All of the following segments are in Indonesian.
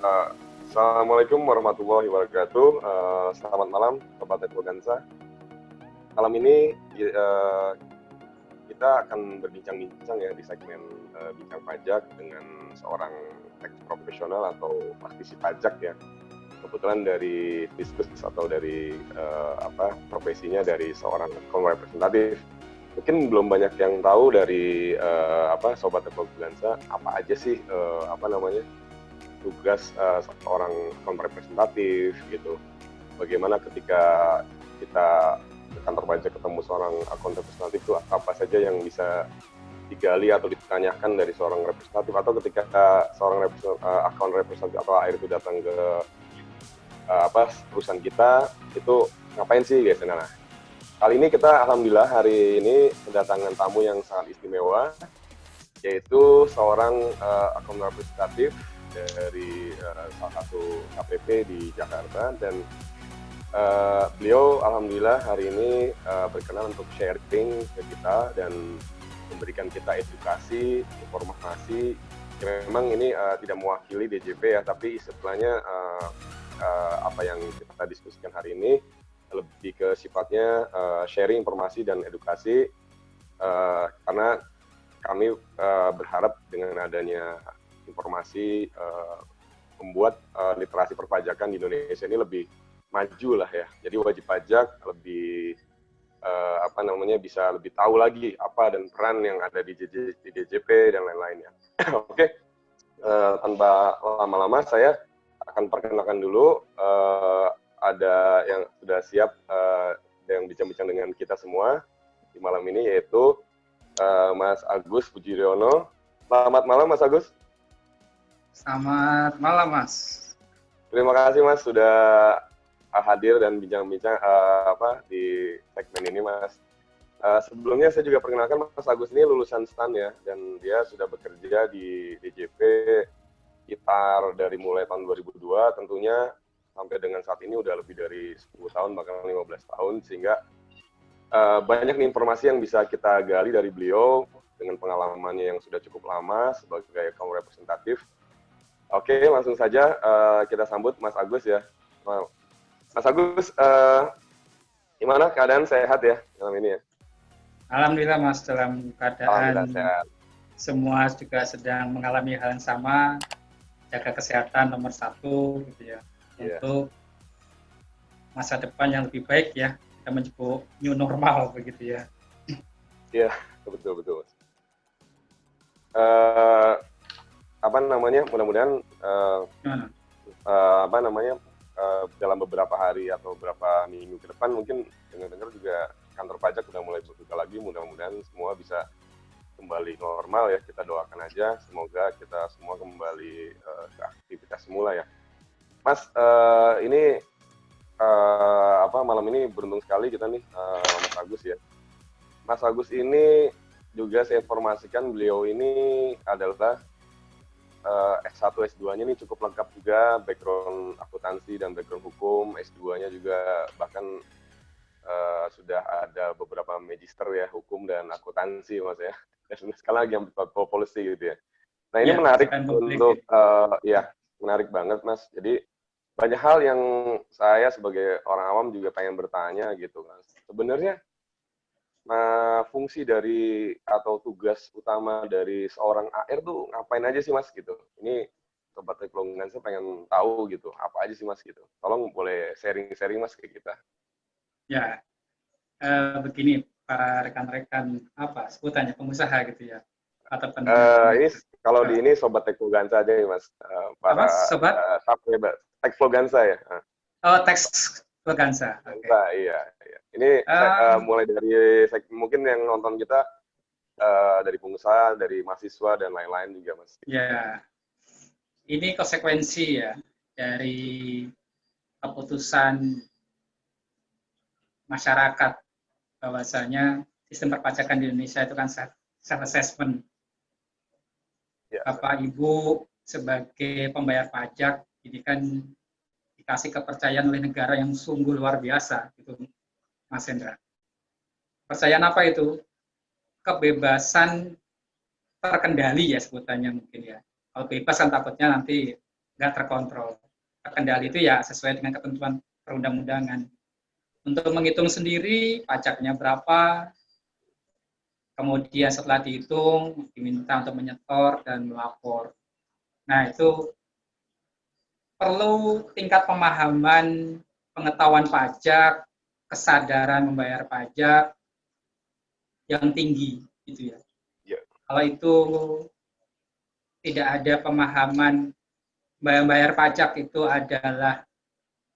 Eh, Assalamualaikum warahmatullahi wabarakatuh. Selamat malam, Sobat Networkansa. Malam ini kita akan berbincang-bincang ya di segmen Bincang Pajak dengan seorang tax profesional atau praktisi pajak ya. Kebetulan dari bisnis atau dari profesinya dari seorang account representative. Mungkin belum banyak yang tahu dari Sobat Networkansa apa aja sih tugas seorang account representatif gitu. Bagaimana ketika kita ke kantor pajak ketemu seorang account representatif itu apa saja yang bisa digali atau ditanyakan dari seorang representatif, atau ketika seorang account representatif atau AR itu datang ke perusahaan kita itu ngapain sih guys. Nah, kali ini kita alhamdulillah hari ini kedatangan tamu yang sangat istimewa, yaitu seorang account representatif dari salah satu KPP di Jakarta, dan beliau alhamdulillah hari ini berkenan untuk sharing ke kita dan memberikan kita edukasi, informasi. Ya, memang ini tidak mewakili DJP ya, tapi istilahnya apa yang kita diskusikan hari ini lebih ke sifatnya sharing informasi dan edukasi, karena kami berharap dengan adanya informasi membuat literasi perpajakan di Indonesia ini lebih maju lah ya. Jadi wajib pajak lebih bisa lebih tahu lagi apa dan peran yang ada di DJP dan lain-lainnya. Oke, tanpa lama-lama saya akan perkenalkan dulu ada yang sudah siap yang bincang-bincang dengan kita semua di malam ini, yaitu Mas Agus Pujiriono. Selamat malam Mas Agus. Selamat malam Mas. Terima kasih Mas sudah hadir dan bincang-bincang di segmen ini Mas. Sebelumnya saya juga perkenalkan Mas Agus ini lulusan STAN ya, dan dia sudah bekerja di DJP sekitar dari mulai tahun 2002 tentunya sampai dengan saat ini udah lebih dari 10 tahun bahkan 15 tahun, sehingga banyak nih informasi yang bisa kita gali dari beliau dengan pengalamannya yang sudah cukup lama sebagai kaum representatif. Oke, langsung saja kita sambut Mas Agus ya. Mas Agus, gimana keadaan, sehat ya malam ini ya? Alhamdulillah Mas, dalam keadaan sehat. Semua juga sedang mengalami hal yang sama, jaga kesehatan nomor 1 gitu ya, untuk masa depan yang lebih baik ya, kita menyebut new normal begitu ya. Iya, betul. Mudah-mudahan dalam beberapa hari atau beberapa minggu ke depan mungkin dengar-dengar juga kantor pajak sudah mulai berbuka lagi. Mudah-mudahan semua bisa kembali normal ya, kita doakan aja semoga kita semua kembali ke aktivitas semula ya. Mas, ini malam ini beruntung sekali kita nih, Mas Agus ya. Mas Agus ini juga saya informasikan beliau ini adalah S1, S2-nya ini cukup lengkap juga, background akuntansi dan background hukum, S2-nya juga bahkan sudah ada beberapa magister ya, hukum dan akuntansi Mas ya. Dan sekali lagi yang policy gitu ya. Nah ini menarik untuk, menarik banget Mas. Jadi banyak hal yang saya sebagai orang awam juga pengen bertanya gitu Mas. Sebenarnya fungsi dari atau tugas utama dari seorang AR tuh ngapain aja sih Mas gitu? Ini Sobat Networkansa saya pengen tahu gitu, apa aja sih Mas gitu. Tolong boleh sharing-sharing Mas ke kita. Ya, begini para rekan-rekan sebutannya pengusaha gitu ya, atau ini kalau di ini Sobat Networkansa aja ya Mas, para Sobat Networkansa ya. Oh, Tax Networkansa. Okay. Iya. Ini mulai dari mungkin yang nonton kita dari pengusaha, dari mahasiswa dan lain-lain juga Mas. Ya, ini konsekuensi ya dari keputusan masyarakat bahwasanya sistem perpajakan di Indonesia itu kan self-assessment. Ya. Bapak Ibu sebagai pembayar pajak ini kan dikasih kepercayaan oleh negara yang sungguh luar biasa, gitu Mas Hendra. Kepercayaan apa itu? Kebebasan terkendali ya sebutannya mungkin ya. Kalau bebas kan takutnya nanti nggak terkontrol. Terkendali itu ya sesuai dengan ketentuan perundang-undangan. Untuk menghitung sendiri pajaknya berapa, kemudian setelah dihitung diminta untuk menyetor dan melapor. Nah, itu perlu tingkat pemahaman pengetahuan pajak, kesadaran membayar pajak yang tinggi, gitu ya. Ya. Kalau itu tidak ada pemahaman bayar pajak itu adalah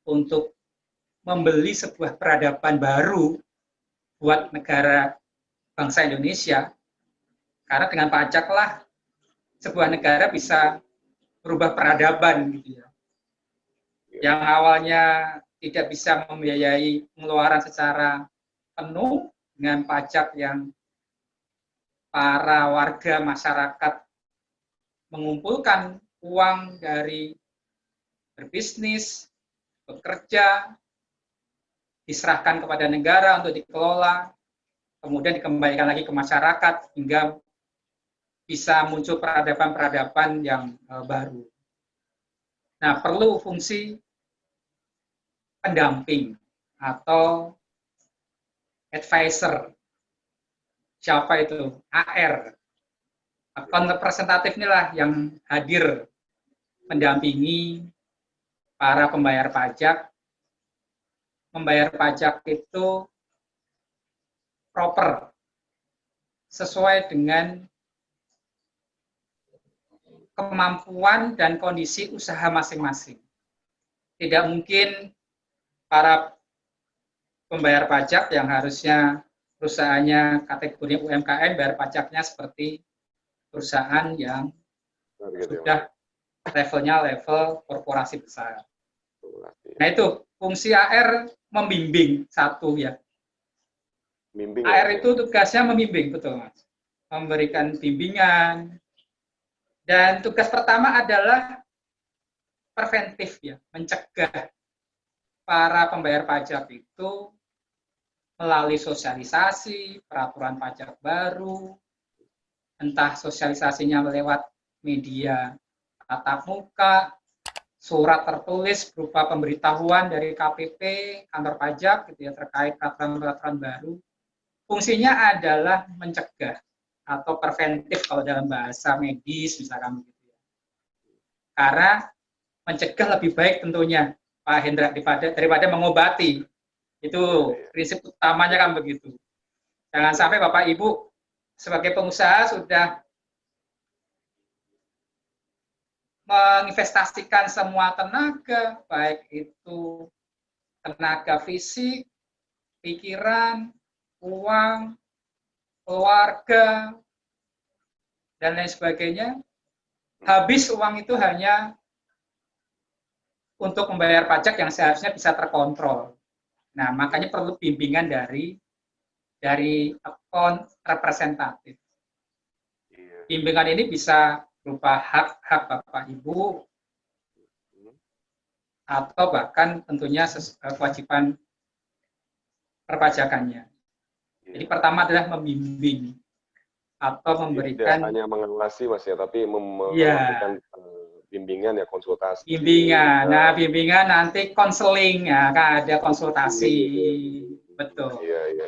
untuk membeli sebuah peradaban baru buat negara bangsa Indonesia, karena dengan pajaklah sebuah negara bisa berubah peradaban, gitu ya. Yang awalnya tidak bisa membiayai pengeluaran secara penuh dengan pajak yang para warga masyarakat mengumpulkan uang dari berbisnis, bekerja, diserahkan kepada negara untuk dikelola, kemudian dikembalikan lagi ke masyarakat hingga bisa muncul peradaban-peradaban yang baru. Nah, perlu fungsi pendamping atau advisor. Siapa itu? AR. Akun representatif inilah yang hadir mendampingi para pembayar pajak. Membayar pajak itu proper, sesuai dengan kemampuan dan kondisi usaha masing-masing. Tidak mungkin para pembayar pajak yang harusnya perusahaannya kategori UMKM bayar pajaknya seperti perusahaan yang sudah levelnya level korporasi besar. Nah, itu fungsi AR membimbing satu ya. AR itu tugasnya membimbing, betul Mas. Memberikan bimbingan. Dan tugas pertama adalah preventif ya, mencegah para pembayar pajak itu melalui sosialisasi, peraturan pajak baru, entah sosialisasinya lewat media tatap muka, surat tertulis berupa pemberitahuan dari KPP, kantor pajak gitu ya, terkait peraturan-peraturan baru. Fungsinya adalah mencegah atau preventif kalau dalam bahasa medis misalkan begitu ya. Karena mencegah lebih baik tentunya Pak Hendra daripada mengobati. Itu prinsip utamanya kan begitu. Jangan sampai Bapak Ibu sebagai pengusaha sudah menginvestasikan semua tenaga, baik itu tenaga fisik, pikiran, uang, keluarga, dan lain sebagainya. Habis uang itu hanya untuk membayar pajak yang seharusnya bisa terkontrol. Nah, makanya perlu bimbingan dari akun representatif. Bimbingan ini bisa berupa hak-hak Bapak Ibu atau bahkan tentunya kewajiban perpajakannya. Jadi pertama adalah membimbing atau memberikan, tidak hanya mengawasi Mas ya, tapi memberikan bimbingan ya, konsultasi. Bimbingan. Nah, bimbingan nanti konseling ya, kan ada konsultasi. Betul.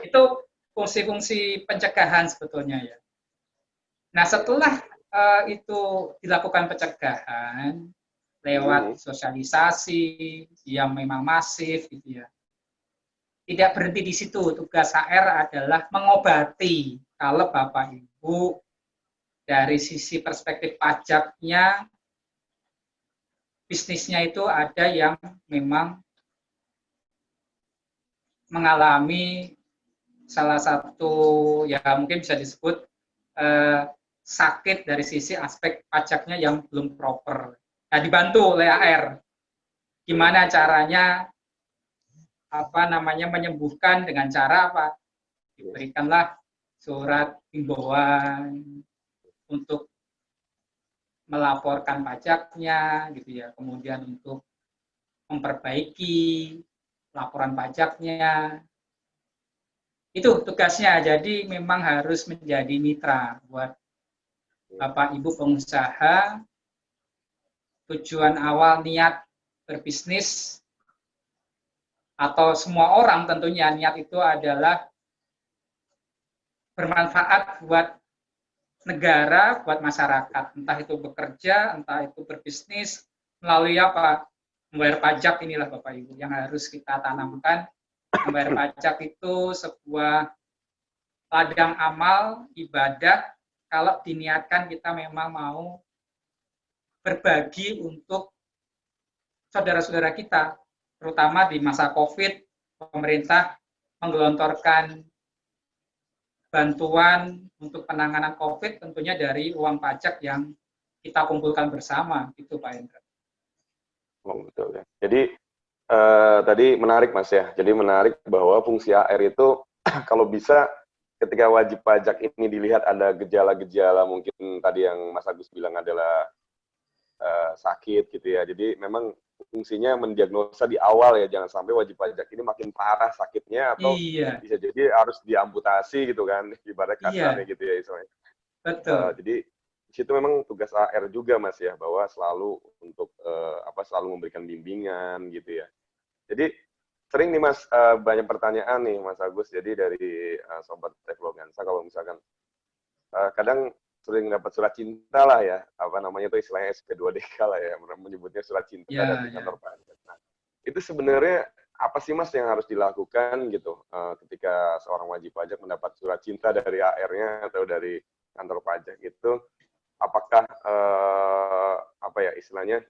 Itu fungsi-fungsi pencegahan sebetulnya ya. Nah, setelah itu dilakukan pencegahan lewat sosialisasi yang memang masif gitu ya. Tidak berhenti di situ, tugas HR adalah mengobati kalau Bapak Ibu dari sisi perspektif pajaknya, bisnisnya itu ada yang memang mengalami salah satu ya mungkin bisa disebut sakit dari sisi aspek pajaknya yang belum proper. Nah, dibantu oleh AR. Gimana caranya menyembuhkan dengan cara apa? Diberikanlah surat himbauan untuk melaporkan pajaknya gitu ya. Kemudian untuk memperbaiki laporan pajaknya. Itu tugasnya. Jadi memang harus menjadi mitra buat Bapak Ibu pengusaha tujuan awal niat berbisnis atau semua orang tentunya niat itu adalah bermanfaat buat negara, buat masyarakat. Entah itu bekerja, entah itu berbisnis, melalui apa? Membayar pajak inilah Bapak Ibu yang harus kita tanamkan. Membayar pajak itu sebuah ladang amal, ibadah, kalau diniatkan kita memang mau berbagi untuk saudara-saudara kita, terutama di masa COVID, pemerintah menggelontorkan bantuan untuk penanganan COVID tentunya dari uang pajak yang kita kumpulkan bersama, itu Pak Hendra. Oh, betul ya. Jadi tadi menarik Mas ya. Jadi menarik bahwa fungsi AR itu kalau bisa ketika wajib pajak ini dilihat ada gejala-gejala mungkin tadi yang Mas Agus bilang adalah sakit gitu ya. Jadi memang fungsinya mendiagnosa di awal ya, jangan sampai wajib pajak ini makin parah sakitnya atau bisa jadi harus diamputasi gitu kan, ibarat kasarnya gitu ya istilahnya. Betul. Jadi di situ memang tugas AR juga Mas ya, bahwa selalu untuk selalu memberikan bimbingan gitu ya. Jadi sering nih Mas, banyak pertanyaan nih Mas Agus, jadi dari Sobat Teknologansa kalau misalkan kadang sering dapat surat cinta lah ya, apa namanya itu istilahnya SP2DK lah ya, menyebutnya surat cinta dari kantor pajak. Nah, itu sebenarnya apa sih Mas yang harus dilakukan gitu ketika seorang wajib pajak mendapat surat cinta dari AR-nya atau dari kantor pajak itu, apakah istilahnya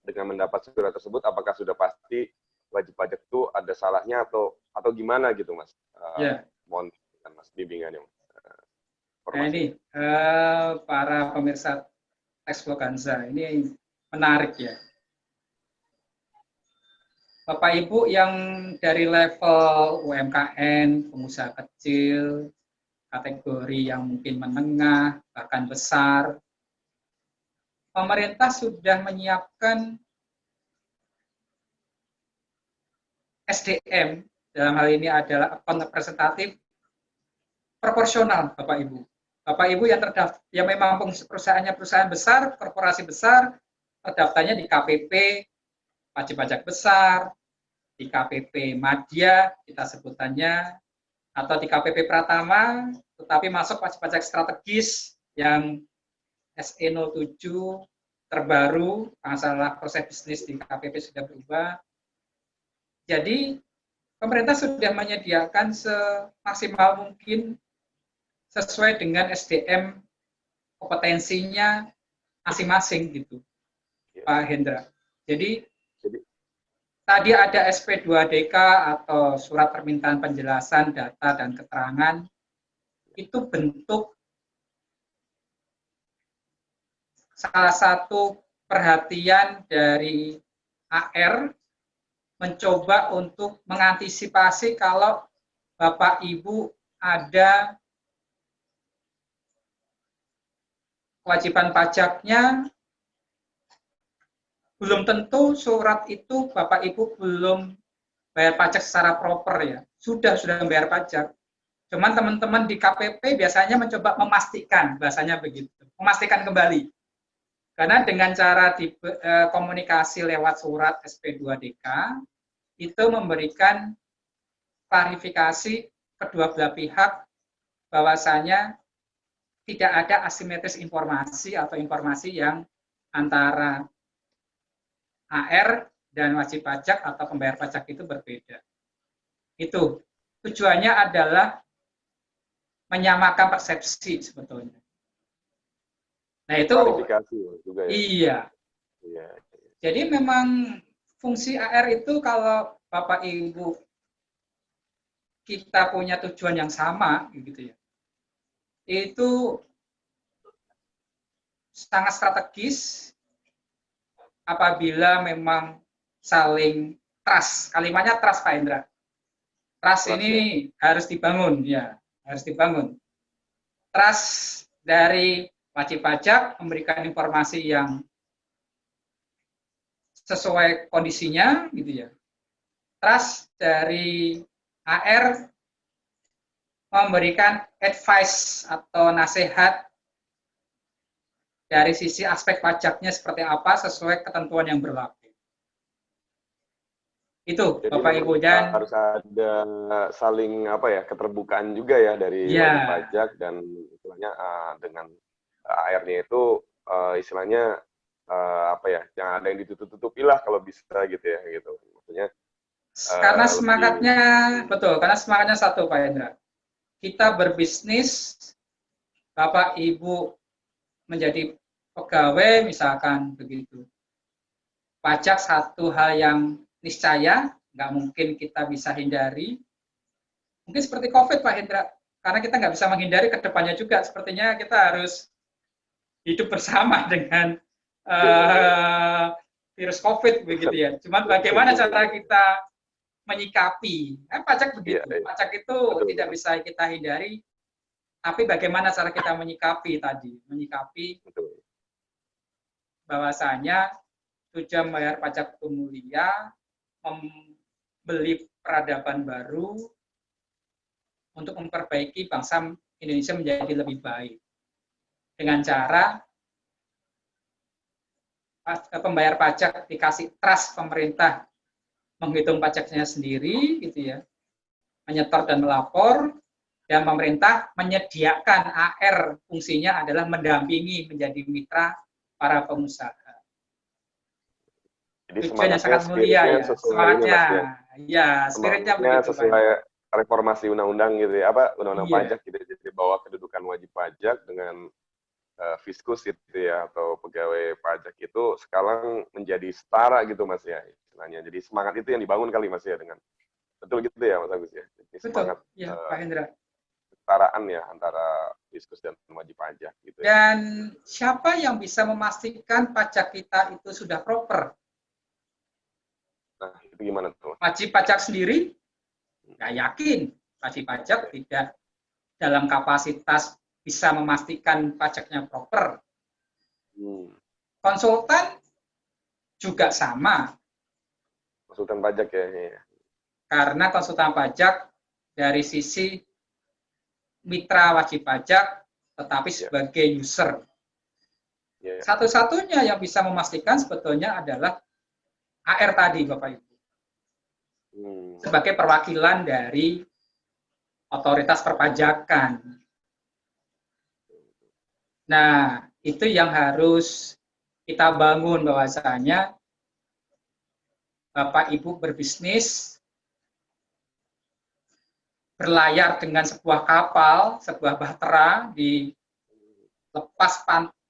dengan mendapat surat tersebut apakah sudah pasti wajib pajak itu ada salahnya atau gimana gitu Mas? Mohon Mas bimbingannya. Nah ini para pemirsa Teknologansa ini menarik ya. Bapak Ibu yang dari level UMKM, pengusaha kecil, kategori yang mungkin menengah, bahkan besar, pemerintah sudah menyiapkan SDM, dalam hal ini adalah account representatif proporsional, Bapak Ibu. Bapak Ibu yang terdaftar, yang memang perusahaannya perusahaan besar, korporasi besar, terdaftarnya di KPP, wajib pajak besar, di KPP Madya, kita sebutannya, atau di KPP Pratama, tetapi masuk wajib pajak strategis yang SE07 terbaru, masalah proses bisnis di KPP sudah berubah. Jadi, pemerintah sudah menyediakan semaksimal mungkin sesuai dengan SDM kompetensinya masing-masing gitu, Pak Hendra. Jadi tadi ada SP2DK atau surat permintaan penjelasan data dan keterangan, itu bentuk salah satu perhatian dari AR mencoba untuk mengantisipasi kalau Bapak Ibu ada kewajiban pajaknya, belum tentu surat itu Bapak Ibu belum bayar pajak secara proper ya. Sudah membayar pajak. Cuman teman-teman di KPP biasanya mencoba memastikan, bahasanya begitu. Memastikan kembali. Karena dengan cara komunikasi lewat surat SP2DK, itu memberikan klarifikasi kedua belah pihak bahwasanya tidak ada asimetris informasi atau informasi yang antara AR dan wajib pajak atau pembayar pajak itu berbeda. Itu tujuannya adalah menyamakan persepsi sebetulnya. Nah itu klarifikasi juga ya. Iya. Jadi memang fungsi AR itu kalau Bapak Ibu kita punya tujuan yang sama gitu ya. Itu sangat strategis apabila memang saling trust. Kalimatnya trust Pak Indra. Trust ini harus dibangun ya, harus dibangun. Trust dari wajib pajak memberikan informasi yang sesuai kondisinya gitu ya. Trust dari AR memberikan advice atau nasihat dari sisi aspek pajaknya seperti apa sesuai ketentuan yang berlaku. Itu Jadi Bapak memang Ibu, dan harus ada saling apa ya, keterbukaan juga ya dari wajib ya, pajak dan istilahnya dengan AR-nya itu istilahnya apa ya, jangan ada yang ditutup-tutupi lah kalau bisa gitu ya gitu. Maksudnya karena lebih semangatnya betul, karena semangatnya satu Pak Hendra. Kita berbisnis, Bapak Ibu menjadi pegawai misalkan begitu. Pajak satu hal yang niscaya, nggak mungkin kita bisa hindari. Mungkin seperti COVID Pak Hendra, karena kita nggak bisa menghindari ke depannya juga. Sepertinya kita harus hidup bersama dengan virus COVID begitu ya. Cuman bagaimana cara kita menyikapi? Pajak begitu. Pajak itu tidak bisa kita hindari, tapi bagaimana cara kita menyikapi tadi? Menyikapi bahwasanya tujuan membayar pajak itu mulia, membeli peradaban baru untuk memperbaiki bangsa Indonesia menjadi lebih baik. Dengan cara pembayar pajak dikasih trust pemerintah menghitung pajaknya sendiri gitu ya, menyetor dan melapor, dan pemerintah menyediakan AR, fungsinya adalah mendampingi menjadi mitra para pengusaha. jadi Tujuannya sangat mulia ya, semangatnya ya, spiritnya begitu sesuai reformasi undang-undang gitu ya, apa undang-undang pajak gitu, jadi bahwa kedudukan wajib pajak dengan fiskus gitu ya, atau pegawai pajak itu sekarang menjadi setara gitu Mas ya, istilahnya. Jadi semangat itu yang dibangun kali Mas ya, dengan betul gitu ya Mas Agus ya. Jadi semangat ya, Pak Hendra. kesetaraan ya antara fiskus dan wajib pajak gitu ya. Dan siapa yang bisa memastikan pajak kita itu sudah proper? Nah, itu gimana tuh? Wajib pajak sendiri nggak yakin wajib pajak tidak dalam kapasitas bisa memastikan pajaknya proper. Konsultan juga sama. Konsultan pajak ya. Karena konsultan pajak dari sisi mitra wajib pajak, tetapi sebagai user. Satu-satunya yang bisa memastikan sebetulnya adalah AR tadi, Bapak Ibu. Sebagai perwakilan dari otoritas perpajakan. Nah, itu yang harus kita bangun bahwasanya Bapak Ibu berbisnis, berlayar dengan sebuah kapal, sebuah bahtera di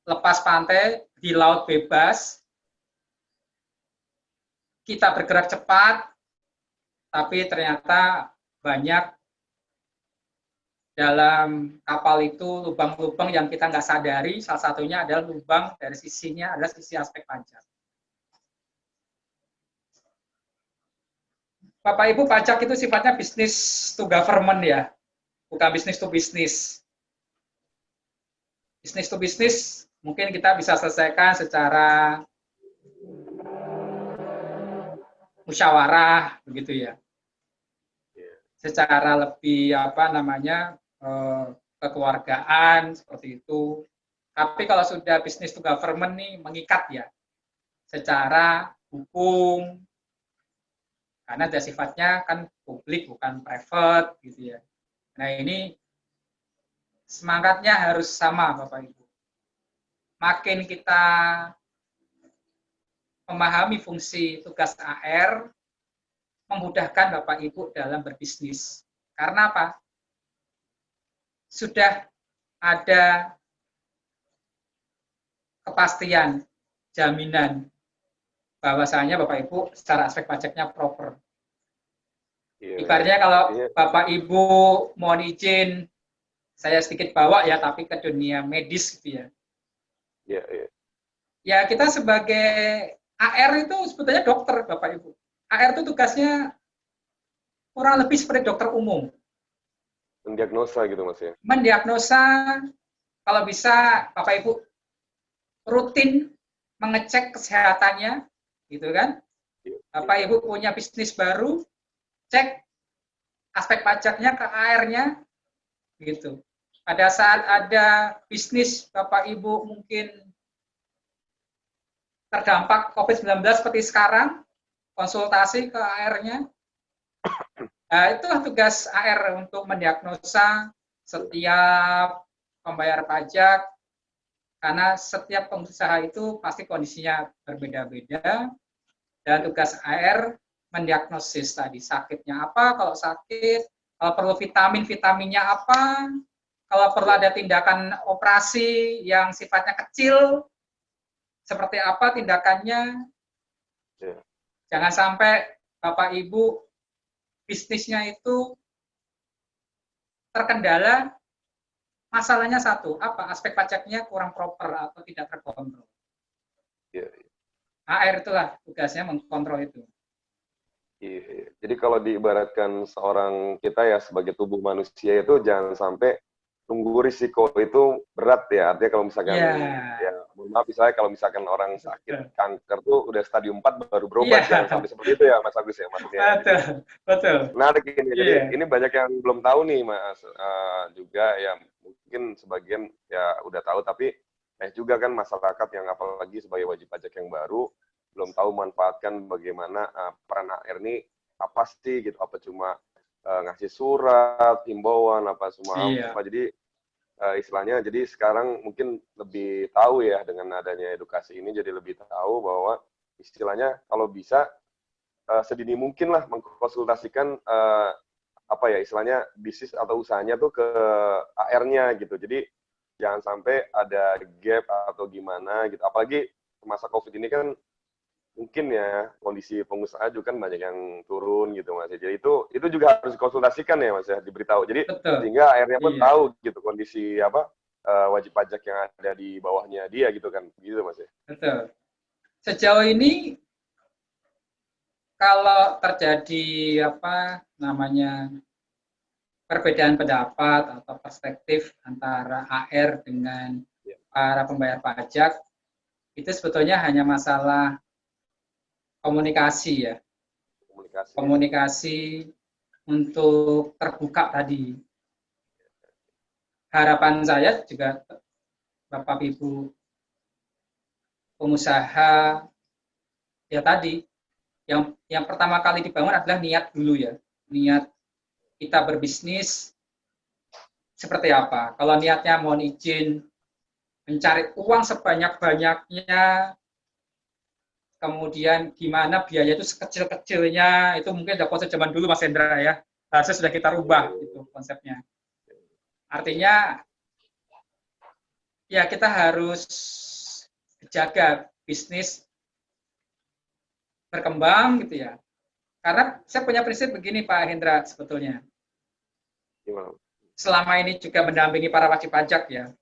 lepas pantai, di laut bebas. Kita bergerak cepat, tapi ternyata banyak dalam kapal itu lubang-lubang yang kita nggak sadari. Salah satunya adalah lubang dari sisinya adalah sisi aspek pajak. Bapak Ibu, pajak itu sifatnya bisnis to government ya, bukan bisnis to bisnis. Bisnis to bisnis mungkin kita bisa selesaikan secara musyawarah begitu ya, secara lebih kekeluargaan seperti itu. Tapi kalau sudah bisnis to government nih mengikat ya, secara hukum, karena ada sifatnya kan publik bukan private gitu ya. Nah ini semangatnya harus sama Bapak Ibu. Makin kita memahami fungsi tugas AR, memudahkan Bapak Ibu dalam berbisnis. Karena apa? Sudah ada kepastian, jaminan bahwasanya Bapak Ibu secara aspek pajaknya proper. Ibaratnya kalau Bapak Ibu mohon izin, saya sedikit bawa ya, tapi ke dunia medis gitu ya. Ya kita sebagai AR itu sebetulnya dokter Bapak Ibu. AR itu tugasnya kurang lebih seperti dokter umum. Mendiagnosa gitu Mas ya? Mendiagnosa, kalau bisa Bapak Ibu rutin mengecek kesehatannya, gitu kan? Bapak Ibu punya bisnis baru, cek aspek pajaknya ke AR-nya, gitu. Pada saat ada bisnis Bapak Ibu mungkin terdampak COVID-19 seperti sekarang, konsultasi ke AR-nya. Nah, itulah tugas AR untuk mendiagnosa setiap pembayar pajak, karena setiap pengusaha itu pasti kondisinya berbeda-beda, dan tugas AR mendiagnosis tadi sakitnya apa, kalau sakit, kalau perlu vitaminnya apa, kalau perlu ada tindakan operasi yang sifatnya kecil, seperti apa tindakannya. Jangan sampai Bapak Ibu bisnisnya itu terkendala, masalahnya satu, apa? Aspek pajaknya kurang proper atau tidak terkontrol. AR itulah tugasnya mengkontrol itu. Jadi kalau diibaratkan seorang kita ya sebagai tubuh manusia itu jangan sampai tunggu risiko itu berat ya. Artinya kalau misalkan ya mohon maaf misalnya kalau misalkan orang sakit kanker tuh udah stadium 4 baru berobat, jangan sampai seperti itu ya Mas Agus ya maksudnya. Betul. Menarik ini. Jadi ini banyak yang belum tahu nih Mas, juga ya mungkin sebagian ya udah tahu, tapi juga kan masyarakat yang apalagi sebagai wajib pajak yang baru belum tahu manfaatkan bagaimana peran AR ini apa sih gitu, apa cuma ngasih surat, himbauan, apa semua apa. Jadi istilahnya, jadi sekarang mungkin lebih tahu ya dengan adanya edukasi ini, jadi lebih tahu bahwa istilahnya kalau bisa sedini mungkin lah mengkonsultasikan apa ya istilahnya bisnis atau usahanya tuh ke AR-nya gitu. Jadi jangan sampai ada gap atau gimana gitu. Apalagi masa COVID ini kan mungkin ya kondisi pengusaha juga kan banyak yang turun gitu Mas. Jadi itu juga harus dikonsultasikan ya Mas ya, diberitahu. Jadi sehingga akhirnya pun tahu gitu kondisi apa wajib pajak yang ada di bawahnya dia gitu kan. Gitu Mas ya. Betul. Sejauh ini kalau terjadi apa namanya perbedaan pendapat atau perspektif antara AR dengan para pembayar pajak, itu sebetulnya hanya masalah komunikasi ya. Komunikasi untuk terbuka tadi. Harapan saya juga Bapak Ibu pengusaha ya tadi yang pertama kali dibangun adalah niat dulu ya. Niat kita berbisnis seperti apa. Kalau niatnya mohon izin mencari uang sebanyak-banyaknya, kemudian gimana biaya itu sekecil-kecilnya, itu mungkin udah konsep zaman dulu Mas Hendra ya. Harusnya sudah kita rubah itu konsepnya. Artinya ya kita harus jaga bisnis berkembang gitu ya. Karena saya punya prinsip begini Pak Hendra sebetulnya. Selama ini juga mendampingi para wajib pajak ya.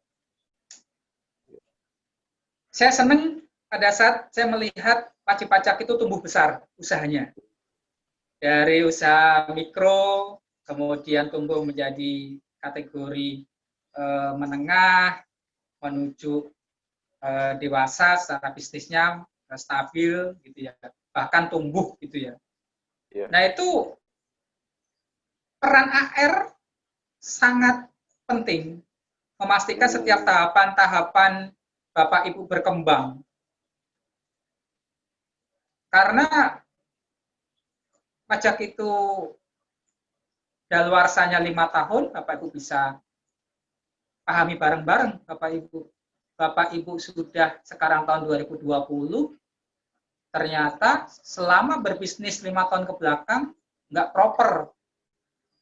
Saya senang pada saat saya melihat wajib pajak itu tumbuh besar usahanya. Dari usaha mikro, kemudian tumbuh menjadi kategori menengah, menuju dewasa secara bisnisnya stabil gitu ya, bahkan tumbuh gitu ya. Nah itu peran AR sangat penting memastikan setiap tahapan-tahapan Bapak Ibu berkembang. Karena pajak itu daluarsanya 5 tahun, Bapak Ibu bisa pahami bareng-bareng Bapak Ibu. Bapak Ibu sudah sekarang tahun 2020, ternyata selama berbisnis 5 tahun ke belakang nggak proper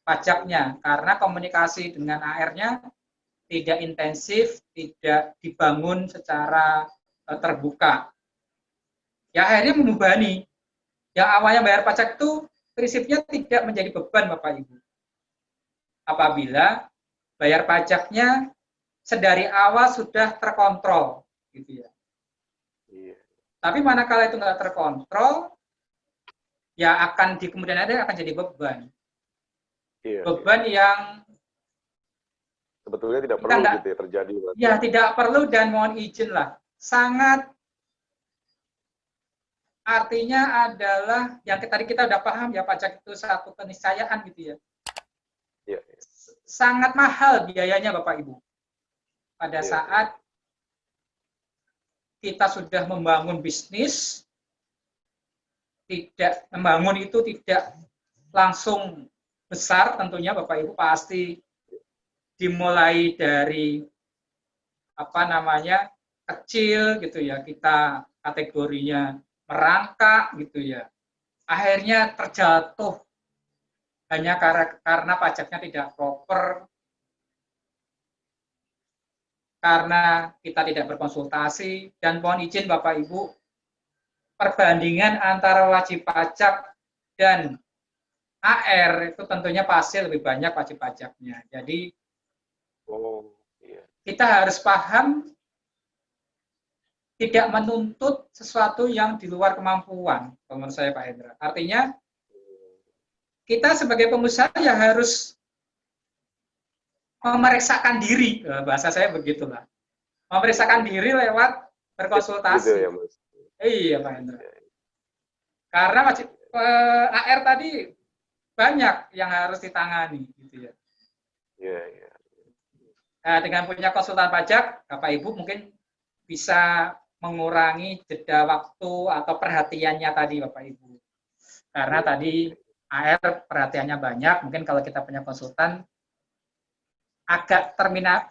pajaknya karena komunikasi dengan AR-nya tidak intensif, tidak dibangun secara terbuka. Ya akhirnya membebani. Yang awalnya bayar pajak itu prinsipnya tidak menjadi beban Bapak Ibu. Apabila bayar pajaknya sedari awal sudah terkontrol, gitu ya. Tapi manakala itu nggak terkontrol, ya akan di kemudian hari akan jadi beban. Beban yang sebetulnya tidak perlu gitu ya terjadi. Ya tidak perlu dan mohon izin lah. Sangat artinya adalah yang tadi kita udah paham ya pajak itu satu keniscayaan gitu ya. Sangat mahal biayanya Bapak Ibu. Pada saat kita sudah membangun bisnis, tidak membangun itu tidak langsung besar, tentunya Bapak Ibu pasti dimulai dari kecil gitu ya, kita kategorinya merangkak gitu ya, akhirnya terjatuh hanya karena pajaknya tidak proper, karena kita tidak berkonsultasi. Dan mohon izin Bapak Ibu, perbandingan antara wajib pajak dan AR itu tentunya pasti lebih banyak wajib pajaknya. Jadi kita harus paham tidak menuntut sesuatu yang di luar kemampuan, menurut saya Pak Hendra. Artinya kita sebagai pengusaha ya harus memeriksakan diri, bahasa saya begitulah. Memeriksakan diri lewat berkonsultasi. Gitu ya, Mas. Iya Pak Hendra. Karena wajib AR tadi banyak yang harus ditangani gitu ya. Iya, iya. Nah, dengan punya konsultan pajak, Bapak Ibu mungkin bisa mengurangi jeda waktu atau perhatiannya tadi Bapak Ibu. Karena tadi AR perhatiannya banyak, mungkin kalau kita punya konsultan agak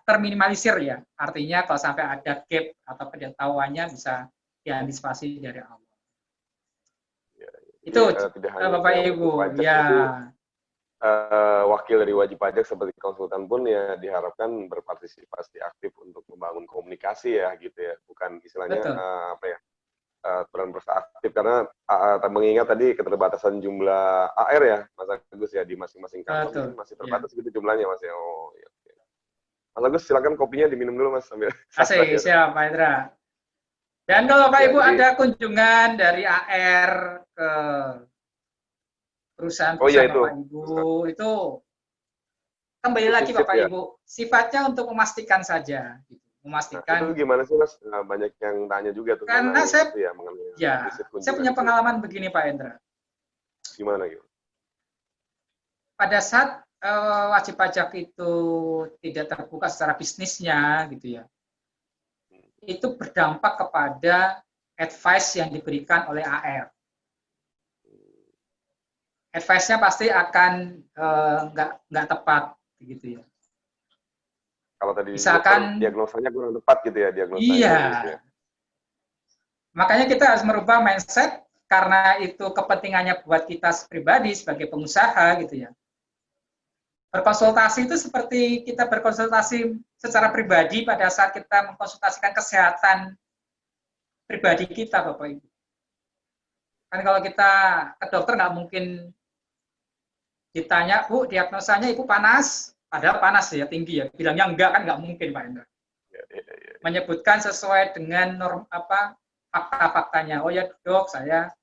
terminimalisir ya. Artinya kalau sampai ada gap atau ketidaktahuannya bisa diantisipasi dari awal. Itu Bapak Ibu ya. Wakil dari wajib pajak seperti konsultan pun ya diharapkan berpartisipasi aktif untuk membangun komunikasi ya gitu ya, bukan istilahnya peran berusaha aktif, karena mengingat tadi keterbatasan jumlah AR ya Mas Agus ya di masing-masing kantor masih terbatas gitu jumlahnya Mas ya. Oh iya. Mas Agus silakan kopinya diminum dulu Mas sambil. Asik, siap Pak Hendra. Dan kalau Pak Ibu ada kunjungan dari AR ke perusahaan Bapak Ibu, itu kembali lagi Bapak Ibu, sifatnya untuk memastikan saja. Gitu. Memastikan. Itu gimana sih Mas? Banyak yang tanya juga tuh. Karena saya punya pengalaman begini Pak Hendra. Gimana gitu? Pada saat wajib pajak itu tidak terbuka secara bisnisnya, gitu ya, itu berdampak kepada advice yang diberikan oleh AR. Advice-nya pasti akan nggak tepat, gitu ya. Kalau tadi misalkan diagnosanya kurang tepat gitu ya diagnosanya. Iya. Gitu ya. Makanya kita harus merubah mindset, karena itu kepentingannya buat kita pribadi sebagai pengusaha gitu ya. Berkonsultasi itu seperti kita berkonsultasi secara pribadi pada saat kita mengkonsultasikan kesehatan pribadi kita Bapak Ibu. Kan kalau kita ke dokter nggak mungkin ditanya, Bu, diagnosanya Ibu panas, padahal panas ya, tinggi ya. Bilangnya enggak kan nggak mungkin Pak Hendra. Menyebutkan sesuai dengan fakta-faktanya. Oh ya dok, saya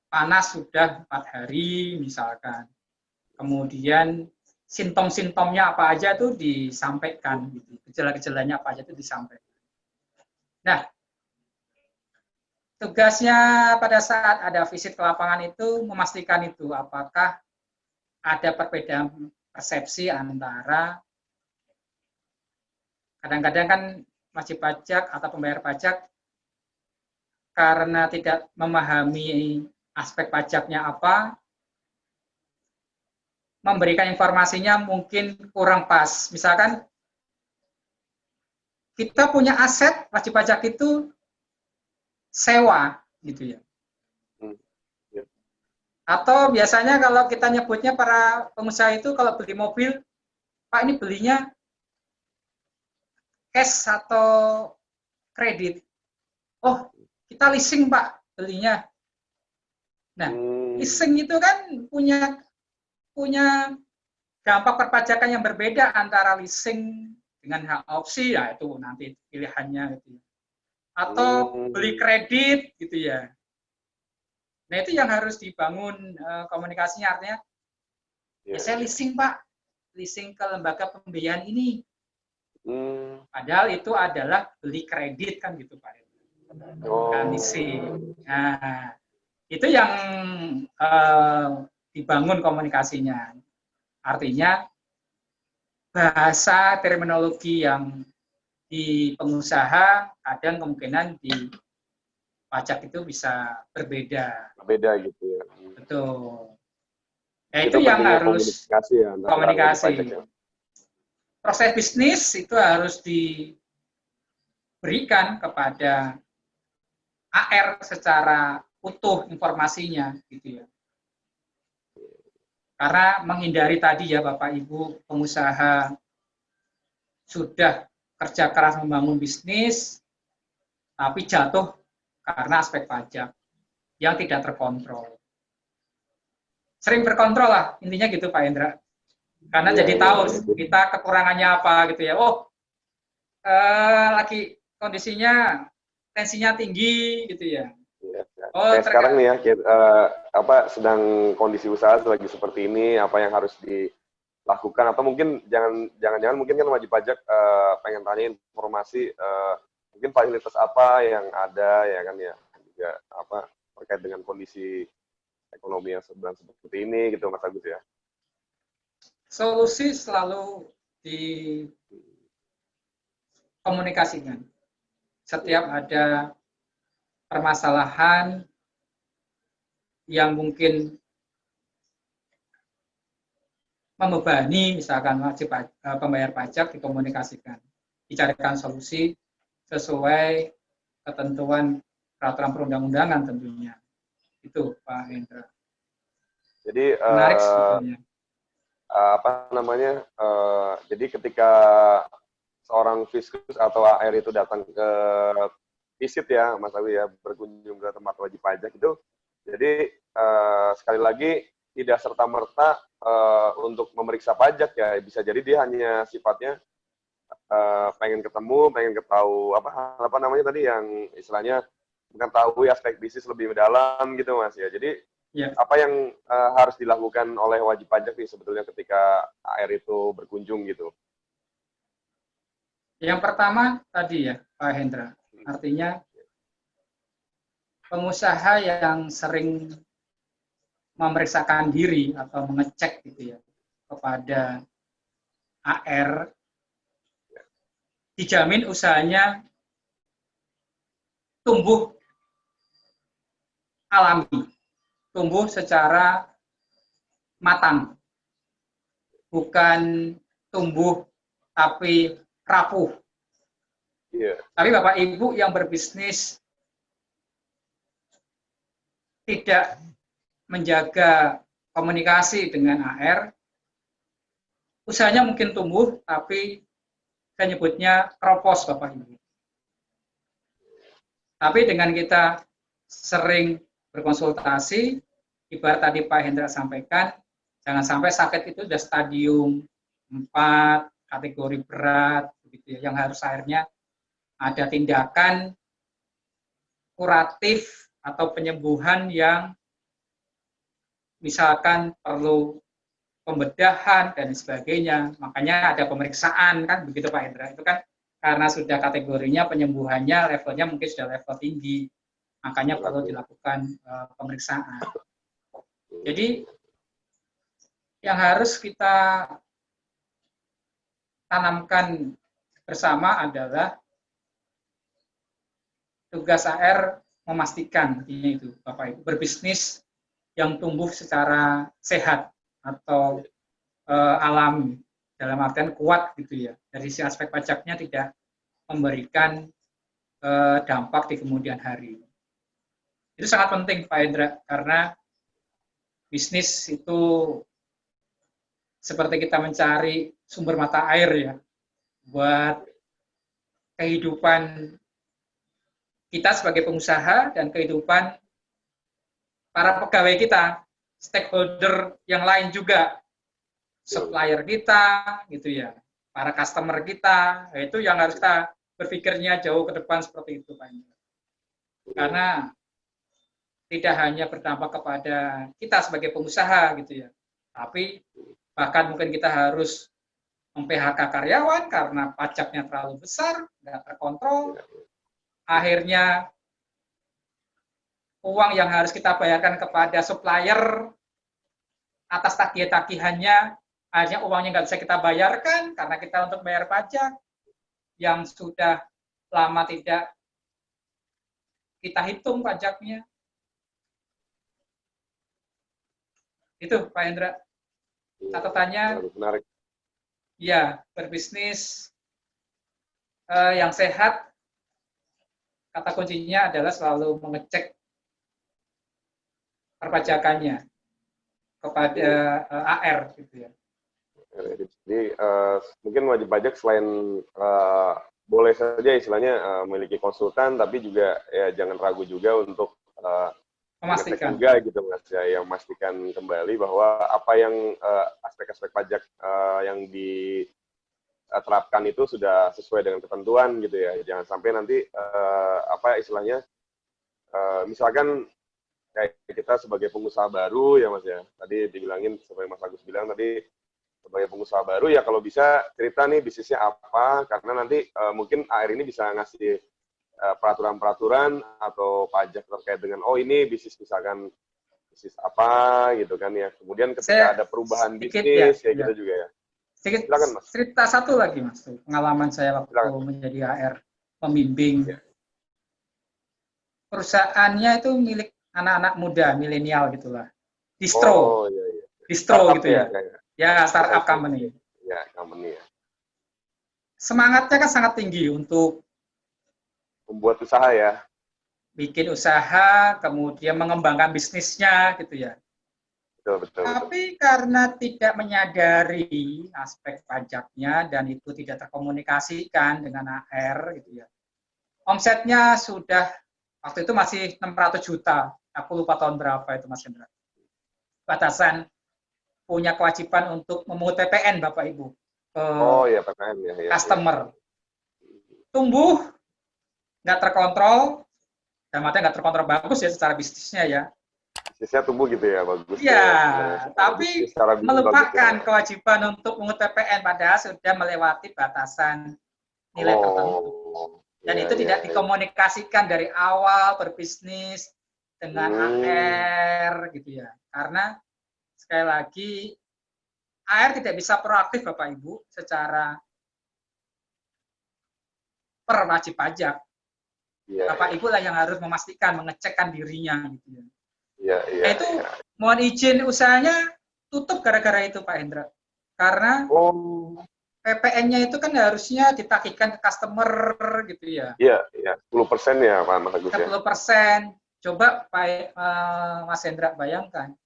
panas sudah 4 hari misalkan. Kemudian simptom-simptomnya apa aja itu disampaikan, gitu. Gejala-gejalanya apa aja itu disampaikan. Nah, tugasnya pada saat ada visit ke lapangan itu memastikan itu apakah ada perbedaan persepsi antara, kadang-kadang kan wajib pajak atau pembayar pajak karena tidak memahami aspek pajaknya apa, memberikan informasinya mungkin kurang pas. Misalkan kita punya aset wajib pajak itu sewa gitu ya. Atau biasanya kalau kita nyebutnya para pengusaha itu kalau beli mobil, Pak ini belinya cash atau kredit. Oh, kita leasing Pak belinya. Nah, leasing itu kan punya dampak perpajakan yang berbeda antara leasing dengan hak opsi, ya itu nanti pilihannya gitu. Atau beli kredit gitu ya. Nah itu yang harus dibangun komunikasinya, artinya ya saya leasing Pak, leasing ke lembaga pembiayaan ini. Padahal itu adalah beli kredit kan gitu Pak. Bukan leasing. Nah itu yang dibangun di pengusaha, kadang kemungkinan di pajak itu bisa berbeda. Beda gitu ya. Betul. Ya, Itu itu yang pentingnya harus komunikasi ya antara wajib komunikasi. pajak ya. Proses bisnis itu harus diberikan kepada AR secara utuh informasinya, gitu ya. Karena menghindari tadi ya Bapak Ibu pengusaha sudah kerja keras membangun bisnis, tapi jatuh karena aspek pajak yang tidak terkontrol. Sering berkontrol lah, intinya gitu Pak Hendra. Karena jadi tahu kita kekurangannya apa gitu ya. Oh, lagi kondisinya tensinya tinggi gitu ya. Oh, kayak sekarang nih ya, sedang kondisi usaha lagi seperti ini, apa yang harus dilakukan, atau mungkin jangan-jangan mungkin kan wajib pajak pengen tanya informasi mungkin fasilitas apa yang ada ya kan ya, juga apa terkait dengan kondisi ekonomi yang sedang seperti ini gitu Mas Agus ya. Solusi selalu dikomunikasikan. Setiap ada permasalahan yang mungkin membebani, misalkan wajib pembayar pajak, dikomunikasikan, dicarikan solusi sesuai ketentuan peraturan perundang-undangan tentunya. Itu Pak Hendra. Jadi menarik sebetulnya. Jadi ketika seorang fiskus atau AR itu datang ke visit ya Mas Awi ya, berkunjung ke tempat wajib pajak itu, jadi sekali lagi tidak serta-merta untuk memeriksa pajak ya, bisa jadi dia hanya sifatnya pengen ketemu, pengen tahu apa namanya tadi yang istilahnya mengetahui aspek bisnis lebih mendalam gitu Mas ya. Jadi apa yang harus dilakukan oleh wajib pajak nih sebetulnya ketika AR itu berkunjung gitu? Yang pertama tadi ya Pak Hendra, artinya pengusaha yang sering memeriksakan diri atau mengecek gitu ya kepada AR, dijamin usahanya tumbuh alami, tumbuh secara matang, bukan tumbuh tapi rapuh. Tapi Bapak Ibu yang berbisnis tidak menjaga komunikasi dengan AR, usahanya mungkin tumbuh, tapi saya nyebutnya keropos Bapak Ibu. Tapi dengan kita sering berkonsultasi, ibarat tadi Pak Hendra sampaikan, jangan sampai sakit itu sudah stadium 4, kategori berat, begitu ya, yang harus akhirnya ada tindakan kuratif atau penyembuhan yang misalkan perlu pembedahan dan sebagainya, makanya ada pemeriksaan kan begitu Pak Hendra. Itu kan karena sudah kategorinya penyembuhannya levelnya mungkin sudah level tinggi, makanya perlu dilakukan pemeriksaan. Jadi yang harus kita tanamkan bersama adalah tugas AR memastikan ini itu Bapak Ibu berbisnis yang tumbuh secara sehat atau alami, dalam artian kuat gitu ya. Dari sisi aspek pajaknya tidak memberikan dampak di kemudian hari. Itu sangat penting Pak Hendra, karena bisnis itu seperti kita mencari sumber mata air ya, buat kehidupan kita sebagai pengusaha dan kehidupan para pegawai kita, stakeholder yang lain juga, supplier kita, gitu ya, para customer kita, itu yang harus kita berpikirnya jauh ke depan seperti itu, Pak. Karena tidak hanya berdampak kepada kita sebagai pengusaha, gitu ya, tapi bahkan mungkin kita harus mem-PHK karyawan karena pajaknya terlalu besar, nggak terkontrol, akhirnya uang yang harus kita bayarkan kepada supplier atas tagih-tagihannya, akhirnya uangnya nggak bisa kita bayarkan karena kita untuk bayar pajak, yang sudah lama tidak kita hitung pajaknya. Itu Pak Hendra. Catatannya, menarik. Ya, berbisnis yang sehat, kata kuncinya adalah selalu mengecek perpajakannya kepada AR gitu ya. Jadi mungkin wajib pajak selain boleh saja istilahnya memiliki konsultan, tapi juga ya jangan ragu juga untuk memastikan juga gitu Mas ya, yang memastikan kembali bahwa apa yang aspek-aspek pajak yang diterapkan itu sudah sesuai dengan ketentuan gitu ya. Jangan sampai nanti apa istilahnya misalkan kayak kita sebagai pengusaha baru ya Mas ya. Tadi dibilangin seperti Mas Agus bilang tadi, sebagai pengusaha baru ya kalau bisa cerita nih bisnisnya apa, karena nanti mungkin AR ini bisa ngasih peraturan-peraturan atau pajak terkait dengan ini bisnis misalkan bisnis apa gitu kan ya. Kemudian ketika ada perubahan bisnis kayak gitu juga ya. Sedikit Silakan Mas. Cerita satu lagi Mas, pengalaman saya waktu menjadi AR pembimbing. Ya. Perusahaannya itu milik anak-anak muda, milenial gitulah. Distro. Distro gitu ya. Ya, startup company. Ya, company ya. Semangatnya kan sangat tinggi untuk membuat usaha ya. Bikin usaha, kemudian mengembangkan bisnisnya gitu ya. Betul. Tapi karena tidak menyadari aspek pajaknya dan itu tidak terkomunikasikan dengan AR gitu ya. Omsetnya sudah waktu itu masih 600 juta. Aku lupa tahun berapa itu Mas Hendra. Batasan punya kewajiban untuk memungut PPN Bapak Ibu ke PPN ya. Customer. Tumbuh nggak terkontrol, dan matanya nggak terkontrol bagus ya secara bisnisnya ya. Bisnisnya tumbuh gitu ya, bagus. Ya, tapi melupakan kewajiban untuk mengut PPN padahal sudah melewati batasan nilai tertentu. Dan itu tidak dikomunikasikan dari awal berbisnis dengan AR gitu ya. Karena sekali lagi AR tidak bisa proaktif Bapak Ibu secara per wajib pajak. Bapak Ibu lah yang harus memastikan, mengecekkan dirinya gitu ya. Itu mohon izin usahanya tutup gara-gara itu Pak Hendra. Karena PPN-nya itu kan harusnya ditagihkan ke customer gitu ya. Iya, 10% ya Pak Mas Agus ya. 10%. Coba Pak Mas Hendra bayangkan.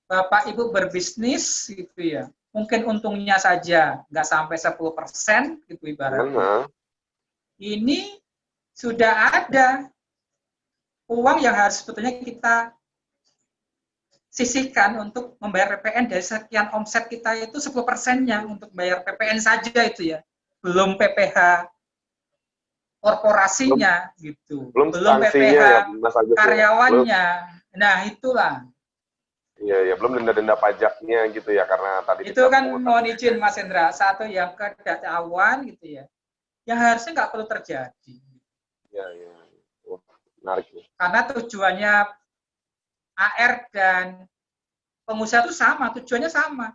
Bapak Ibu berbisnis gitu ya. Mungkin untungnya saja nggak sampai 10% gitu ibaratnya. Ini sudah ada uang yang harus sebetulnya kita sisihkan untuk membayar PPN dari sekian omset kita itu 10%-nya untuk bayar PPN saja itu ya. Belum PPh korporasinya gitu. Belum PPh ya, Mas Agus, karyawannya. Ya. Nah, itulah. Iya, belum denda-denda pajaknya gitu ya, karena tadi itu kan mohon izin Mas Hendra, satu yang kedaktawan gitu ya. Yang harusnya nggak perlu terjadi. Iya. Wah, menarik nih. Karena tujuannya AR dan pengusaha itu sama, tujuannya sama.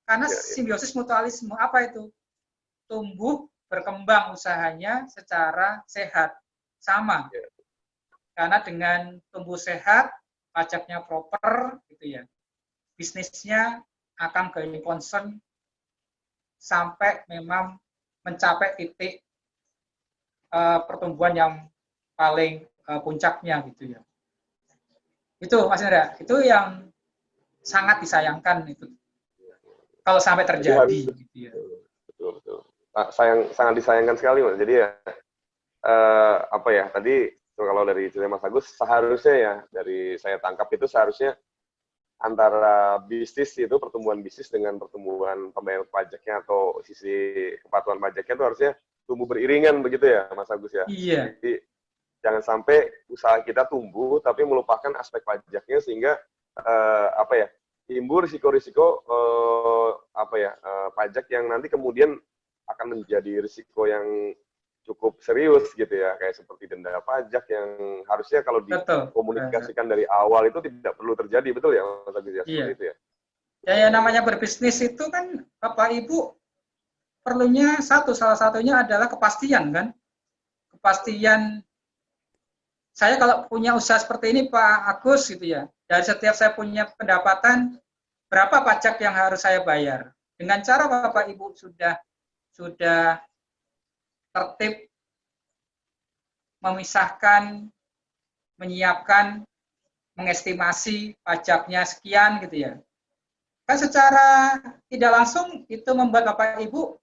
Karena simbiosis mutualisme, apa itu? Tumbuh, berkembang usahanya secara sehat. Sama. Karena dengan tumbuh sehat, pajaknya proper, gitu ya. Bisnisnya akan going concern sampai memang mencapai titik pertumbuhan yang paling puncaknya gitu ya. Itu Mas Indra, itu yang sangat disayangkan itu. Kalau sampai terjadi gitu ya. Betul. Sangat disayangkan sekali Mas. Jadi ya apa ya, tadi kalau dari cerita Mas Agus seharusnya ya dari saya tangkap itu seharusnya antara bisnis itu pertumbuhan bisnis dengan pertumbuhan pembayaran pajaknya atau sisi kepatuhan pajaknya itu harusnya tumbuh beriringan begitu ya Mas Agus ya. Iya. Jadi jangan sampai usaha kita tumbuh tapi melupakan aspek pajaknya sehingga apa ya, timbul risiko-risiko pajak yang nanti kemudian akan menjadi risiko yang cukup serius gitu ya, kayak seperti denda pajak yang harusnya kalau dikomunikasikan dari awal itu tidak perlu terjadi, betul ya Mas Agus ya? Iya. Seperti itu ya. Ya namanya berbisnis itu kan Bapak Ibu perlunya salah satunya adalah kepastian kan. Kepastian saya kalau punya usaha seperti ini Pak Agus gitu ya, dari setiap saya punya pendapatan berapa pajak yang harus saya bayar. Dengan cara Bapak Ibu sudah tertib memisahkan, menyiapkan, mengestimasi pajaknya sekian gitu ya. Kan secara tidak langsung itu membuat Bapak Ibu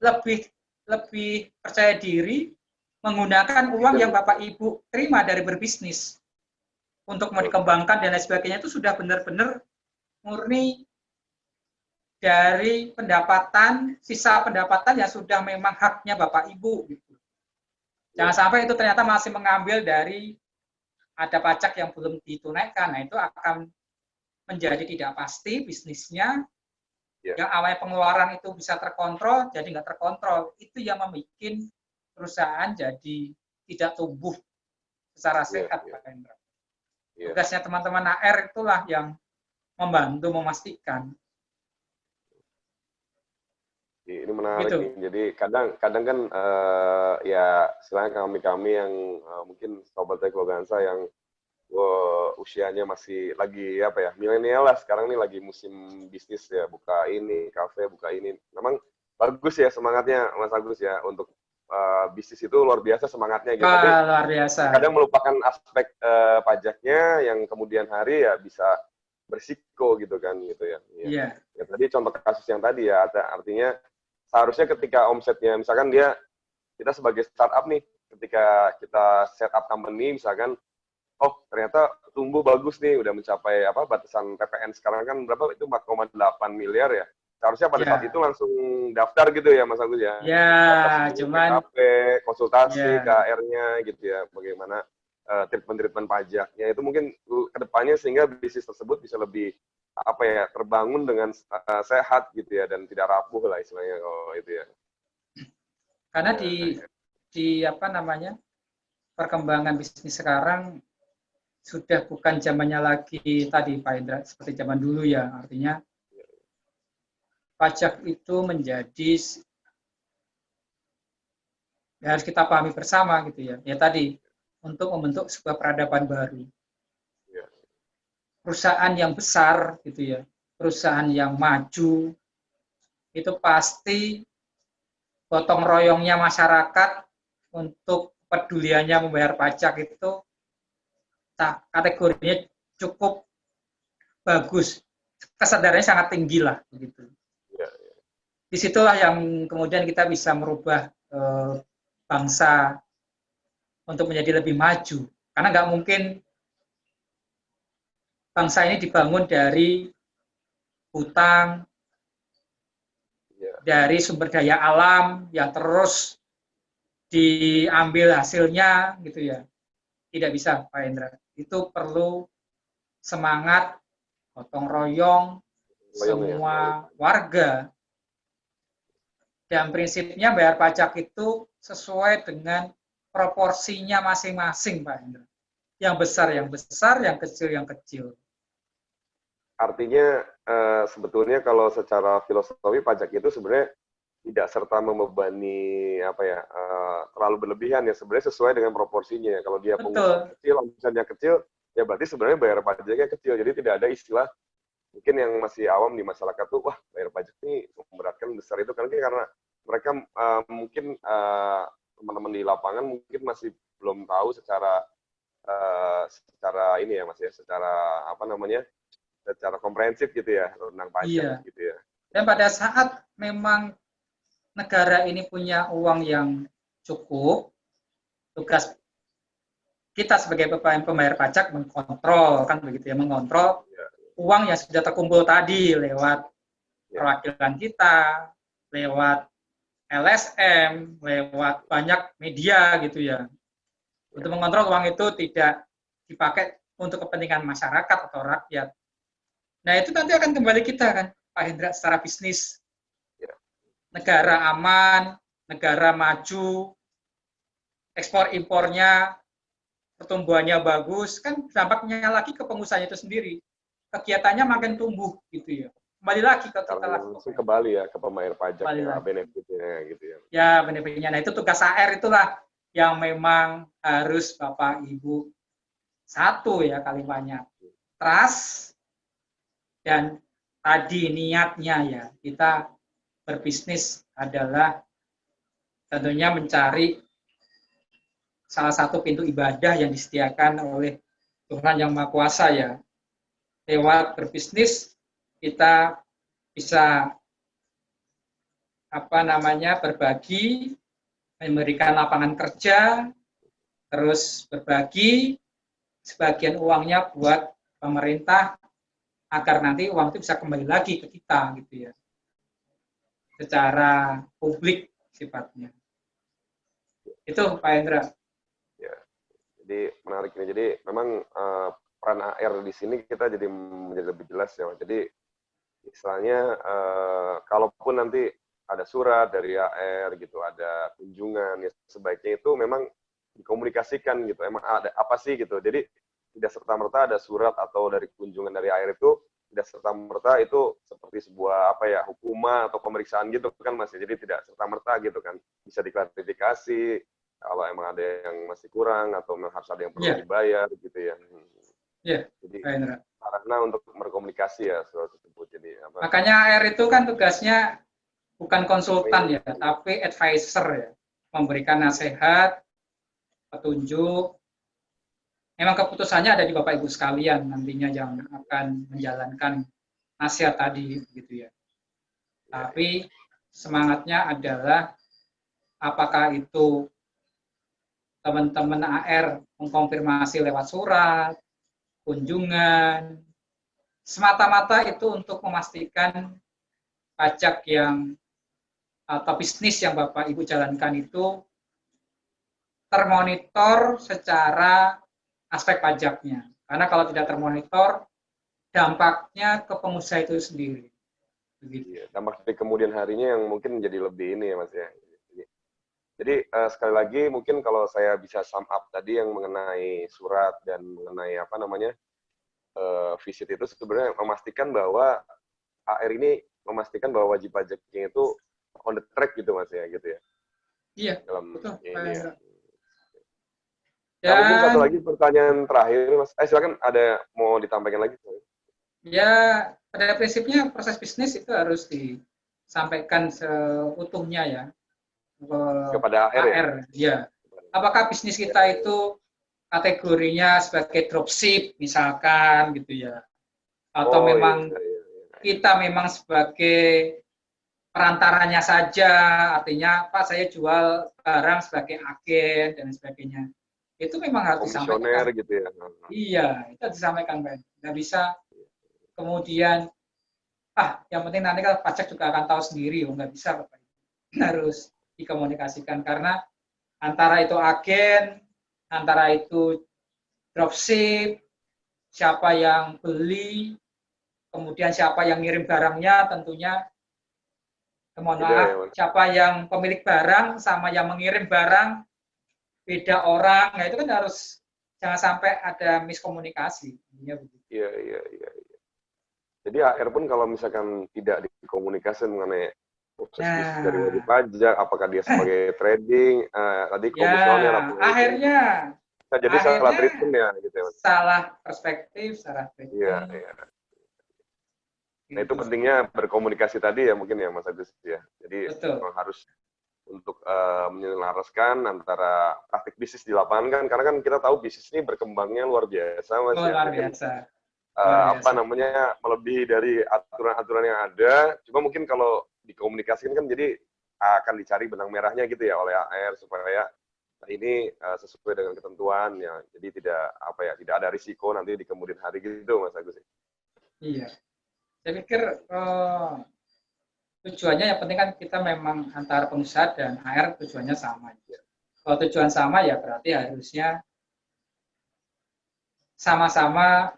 lebih percaya diri menggunakan uang yang Bapak Ibu terima dari berbisnis untuk mau dikembangkan dan lain sebagainya, itu sudah benar-benar murni dari pendapatan, sisa pendapatan yang sudah memang haknya Bapak Ibu gitu. Jangan sampai itu ternyata masih mengambil dari ada pajak yang belum ditunaikan. Nah, itu akan menjadi tidak pasti bisnisnya. Yang awalnya pengeluaran itu bisa terkontrol, jadi nggak terkontrol. Itu yang membuat perusahaan jadi tidak tumbuh secara sehat, Pak Hendra. Tugasnya teman-teman AR itulah yang membantu memastikan. Ini menarik gitu. Nih. Jadi kadang kan ya selain kami yang mungkin sobat Ekologansa yang usianya masih lagi apa ya, milenial lah sekarang nih, lagi musim bisnis ya, buka ini kafe, buka ini. Memang bagus ya semangatnya Mas Agus ya, untuk bisnis itu luar biasa semangatnya gitu. Tapi luar biasa. Kadang melupakan aspek pajaknya yang kemudian hari ya bisa berisiko gitu kan gitu ya. Iya. Ya, tadi contoh kasus yang tadi ya, artinya seharusnya ketika omsetnya misalkan kita sebagai startup nih, ketika kita set up company misalkan, oh ternyata tumbuh bagus nih, udah mencapai batasan PPN sekarang kan berapa itu 4,8 miliar ya. Seharusnya pada saat itu langsung daftar gitu ya Mas Agus ya. Ya, cuman konsultasi KR-nya gitu ya, bagaimana treatment pajaknya itu mungkin kedepannya, sehingga bisnis tersebut bisa lebih terbangun dengan sehat gitu ya, dan tidak rapuh lah istilahnya kalau itu ya. Karena di perkembangan bisnis sekarang sudah bukan zamannya lagi tadi Pak Indra seperti zaman dulu ya, artinya pajak itu menjadi harus kita pahami bersama gitu ya. Ya tadi untuk membentuk sebuah peradaban baru. Perusahaan yang besar gitu ya, perusahaan yang maju itu pasti gotong royongnya masyarakat untuk peduliannya membayar pajak itu kategorinya cukup bagus, kesadarannya sangat tinggi lah begitu. Disitulah yang kemudian kita bisa merubah bangsa untuk menjadi lebih maju, karena nggak mungkin bangsa ini dibangun dari hutang, dari sumber daya alam yang terus diambil hasilnya gitu ya. Tidak bisa Pak Hendra. Itu perlu semangat gotong royong semua warga. Dan prinsipnya bayar pajak itu sesuai dengan proporsinya masing-masing Pak Hendra. Yang besar, yang kecil. Artinya sebetulnya kalau secara filosofi pajak itu sebenarnya tidak serta membebani terlalu berlebihan ya, sebenarnya sesuai dengan proporsinya. Kalau dia pengusaha kecil, omsetnya kecil, ya berarti sebenarnya bayar pajaknya kecil. Jadi tidak ada istilah mungkin yang masih awam di masyarakat tuh, wah bayar pajak ini memberatkan besar itu, karena mereka mungkin teman-teman di lapangan mungkin masih belum tahu secara ini ya Mas ya, secara secara komprehensif gitu ya tentang pajak gitu ya. Dan pada saat memang negara ini punya uang yang cukup, tugas kita sebagai pembayar pajak mengkontrol kan begitu ya, mengontrol uang yang sudah terkumpul tadi lewat perwakilan kita, lewat LSM, lewat banyak media gitu ya. Untuk mengontrol uang itu tidak dipakai untuk kepentingan masyarakat atau rakyat. Nah, itu nanti akan kembali kita kan, Pak Hendra, secara bisnis. Negara aman, negara maju, ekspor impornya, pertumbuhannya bagus, kan dampaknya lagi ke pengusahanya itu sendiri. Kegiatannya makin tumbuh gitu ya. kembali lagi ke kita Secara langsung kembali ya ke pembayar pajak ya, benefitnya gitu ya. Ya, benefitnya. Nah, itu tugas AR itulah yang memang harus Bapak Ibu satu ya kalimatnya. Trust dan tadi niatnya ya, kita berbisnis adalah tentunya mencari salah satu pintu ibadah yang disediakan oleh Tuhan Yang Maha Kuasa ya. Lewat berbisnis kita bisa berbagi, memberikan lapangan kerja, terus berbagi sebagian uangnya buat pemerintah agar nanti uang itu bisa kembali lagi ke kita gitu ya. Secara publik sifatnya. Itu Pak Hendra. Ya. Jadi menarik ini. Jadi memang peran AR di sini kita jadi menjadi lebih jelas ya. Jadi istilahnya kalaupun nanti ada surat dari AR gitu, ada kunjungan, ya sebaiknya itu memang dikomunikasikan gitu. Emang ada apa sih gitu. Jadi tidak serta-merta ada surat atau dari kunjungan dari AR itu tidak serta-merta itu seperti sebuah hukuman atau pemeriksaan gitu kan Mas. Jadi tidak serta-merta gitu kan. Bisa diklarifikasi kalau emang ada yang masih kurang atau harus ada yang perlu dibayar gitu ya. Jadi karena untuk berkomunikasi ya soal tersebut. Jadi makanya AR itu kan tugasnya bukan konsultan ya, tapi advisor ya, memberikan nasihat, petunjuk. Memang keputusannya ada di Bapak Ibu sekalian nantinya yang akan menjalankan nasihat tadi gitu ya. Tapi semangatnya adalah apakah itu teman-teman AR mengkonfirmasi lewat surat, kunjungan, semata-mata itu untuk memastikan pajak yang atau bisnis yang Bapak Ibu jalankan itu termonitor secara aspek pajaknya. Karena kalau tidak termonitor, dampaknya ke pengusaha itu sendiri. Begitu. Dampak di kemudian harinya yang mungkin menjadi lebih ini ya Mas ya. Jadi sekali lagi mungkin kalau saya bisa sum up tadi yang mengenai surat dan mengenai visit itu sebenarnya memastikan bahwa AR ini memastikan bahwa wajib pajaknya itu on the track gitu Mas ya gitu ya. Iya. Dalam betul, ini ya. Nah, mungkin satu lagi pertanyaan terakhir Mas. Silakan ada mau ditampaikan lagi? Ya, pada prinsipnya proses bisnis itu harus disampaikan seutuhnya ya kepada AR ya. Apakah bisnis kita itu kategorinya sebagai dropship misalkan gitu ya, atau memang kita memang sebagai perantaranya saja, artinya saya jual barang sebagai agen dan sebagainya. Itu memang harus disampaikan. Gitu ya. Iya, itu harus disampaikan kan. Nggak bisa kemudian yang penting nanti kan pajak juga akan tahu sendiri, nggak bisa Bapak. Harus dikomunikasikan karena antara itu agen, antara itu dropship, siapa yang beli, kemudian siapa yang ngirim barangnya tentunya siapa yang pemilik barang sama yang mengirim barang beda orang, nah itu kan harus jangan sampai ada miskomunikasi. Iya. Jadi AR pun kalau misalkan tidak dikomunikasikan mengenai proses bisnis dari wajib pajak, apakah dia sebagai trading, tadi komisioner, akhirnya bisa jadi salah treatment ya gitu ya. Salah perspektif, salah treatment. Iya. Nah itu pentingnya berkomunikasi tadi ya mungkin ya Mas Agus ya. Jadi memang harus untuk menyelaraskan antara praktik bisnis di lapangan kan, karena kan kita tahu bisnis ini berkembangnya luar biasa Mas. Luar biasa. Melebihi dari aturan-aturan yang ada. Cuma mungkin kalau dikomunikasikan kan jadi akan dicari benang merahnya gitu ya oleh AR supaya ini sesuai dengan ketentuan ya. Jadi tidak ada risiko nanti di kemudian hari gitu Mas Agus. Iya. Saya pikir tujuannya yang penting kan kita memang antara pengusaha dan AR tujuannya sama. Kalau tujuan sama ya berarti harusnya sama-sama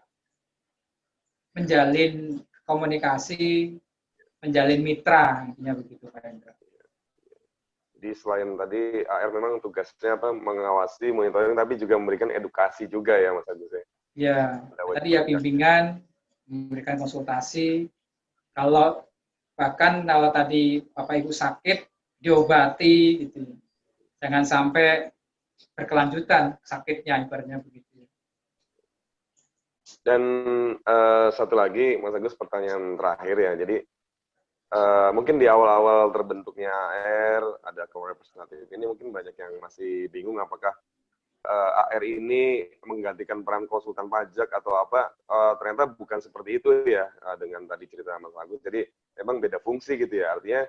menjalin komunikasi, menjalin mitra, intinya begitu Pak Hendra. Jadi selain tadi AR memang tugasnya mengawasi, monitoring, tapi juga memberikan edukasi juga ya Mas Agus ya. Ya, tadi ya bimbingan, memberikan konsultasi, Kalau bahkan kalau tadi Bapak Ibu sakit, diobati gitu. Jangan sampai berkelanjutan sakitnya, ibaratnya begitu. Dan satu lagi, Mas Agus, pertanyaan terakhir ya. Jadi mungkin di awal-awal terbentuknya AR, ada co-representative ini mungkin banyak yang masih bingung apakah AR ini menggantikan peran konsultan pajak atau apa. Ternyata bukan seperti itu ya, dengan tadi cerita Mas Agus. Jadi memang beda fungsi gitu ya. Artinya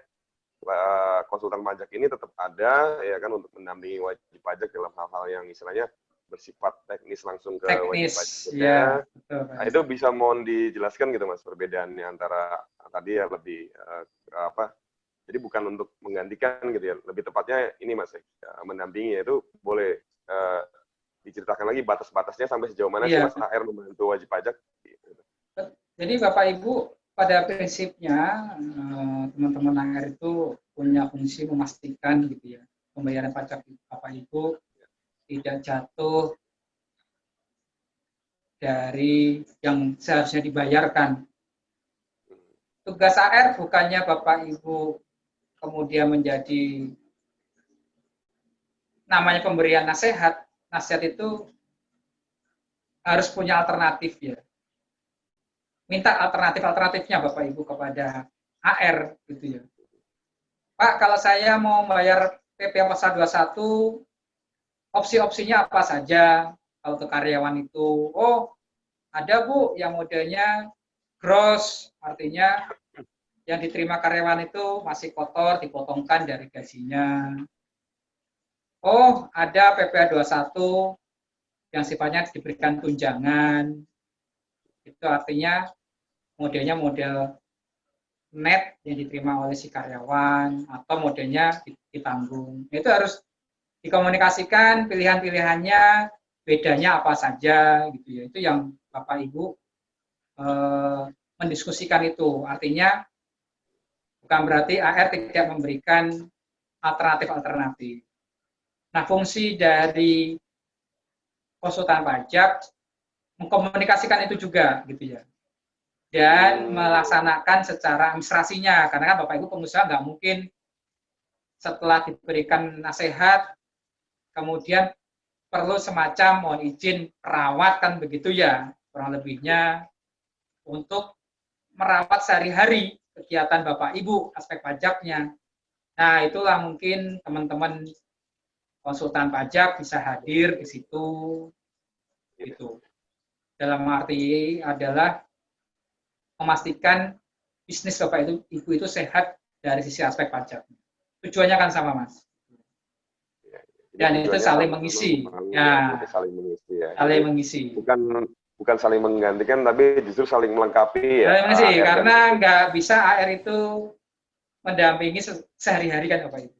konsultan pajak ini tetap ada ya kan untuk mendampingi wajib pajak dalam hal-hal yang istilahnya bersifat teknis langsung ke wajib pajaknya. Ya, nah, itu bisa mohon dijelaskan gitu Mas perbedaannya antara tadi ya lebih apa? Jadi bukan untuk menggantikan gitu ya. Lebih tepatnya ini Mas mendampingi itu boleh diceritakan lagi batas-batasnya sampai sejauh mana sih Mas AR membantu wajib pajak? Jadi Bapak Ibu pada prinsipnya teman-teman AR itu punya fungsi memastikan gitu ya pembayaran pajak Bapak Ibu tidak jatuh dari yang seharusnya dibayarkan. Tugas AR bukannya Bapak Ibu kemudian menjadi namanya pemberian nasihat. Nasihat itu harus punya alternatif ya. Minta alternatifnya Bapak Ibu kepada AR gitu ya. Pak, kalau saya mau bayar PP pasal 21, opsi-opsinya apa saja? Kalau untuk karyawan itu, oh ada Bu yang modelnya gross, artinya yang diterima karyawan itu masih kotor, dipotongkan dari gajinya. Oh, ada PPh 21 yang sifatnya diberikan tunjangan. Itu artinya modelnya model net yang diterima oleh si karyawan atau modelnya ditanggung. Itu harus dikomunikasikan pilihan-pilihannya, bedanya apa saja gitu ya. Itu yang Bapak Ibu mendiskusikan itu. Artinya bukan berarti AR tidak memberikan alternatif-alternatif. Nah, fungsi dari konsultan pajak mengkomunikasikan itu juga gitu ya. Dan melaksanakan secara administrasinya, karena kan Bapak Ibu pengusaha nggak mungkin setelah diberikan nasihat kemudian perlu semacam mohon izin perawat kan begitu ya, kurang lebihnya untuk merawat sehari-hari kegiatan Bapak Ibu aspek pajaknya. Nah, itulah mungkin teman-teman konsultan pajak bisa hadir di situ gitu. Dalam arti adalah memastikan bisnis Bapak Ibu itu sehat dari sisi aspek pajak. Tujuannya kan sama, Mas. Dan itu saling mengisi. Ya, saling mengisi ya. Saling mengisi. Bukan saling menggantikan, tapi justru saling melengkapi ya. Saling mengisi, karena nggak bisa AR itu mendampingi sehari-hari kan Bapak Ibu.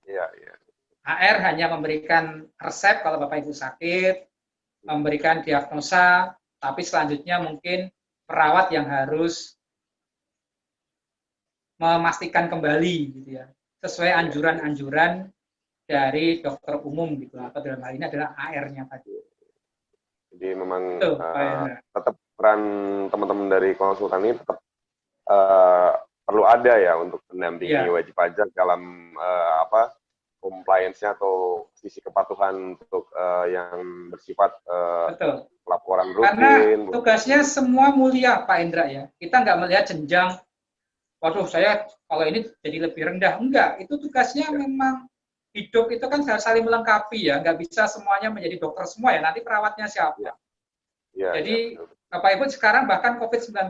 Iya, iya. AR hanya memberikan resep kalau Bapak Ibu sakit, memberikan diagnosa, tapi selanjutnya mungkin perawat yang harus memastikan kembali gitu ya, sesuai anjuran-anjuran dari dokter umum gitu, atau dalam hal ini adalah AR-nya tadi. Jadi memang tetap peran teman-teman dari konsultan ini tetap perlu ada ya untuk mendampingi wajib pajak dalam compliance-nya atau sisi kepatuhan untuk yang bersifat laporan rutin. Karena tugasnya semua mulia Pak Indra ya. Kita nggak melihat jenjang, waduh saya kalau ini jadi lebih rendah. Enggak, itu tugasnya memang hidup itu kan harus saling melengkapi ya. Nggak bisa semuanya menjadi dokter semua ya. Nanti perawatnya siapa? Jadi Bapak Ibu sekarang bahkan COVID-19,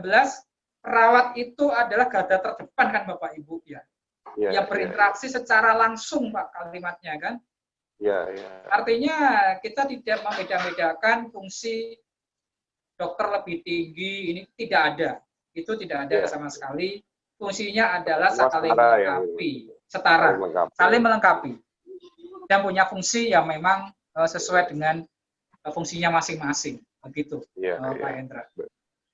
perawat itu adalah garda terdepan kan Bapak Ibu ya. Yang berinteraksi secara langsung Pak kalimatnya kan. Artinya kita tidak membeda-bedakan fungsi dokter lebih tinggi, ini tidak ada. Itu tidak ada sama sekali. Fungsinya adalah saling melengkapi, setara, saling melengkapi. Dan punya fungsi yang memang sesuai dengan fungsinya masing-masing. Begitu, Pak Hendra.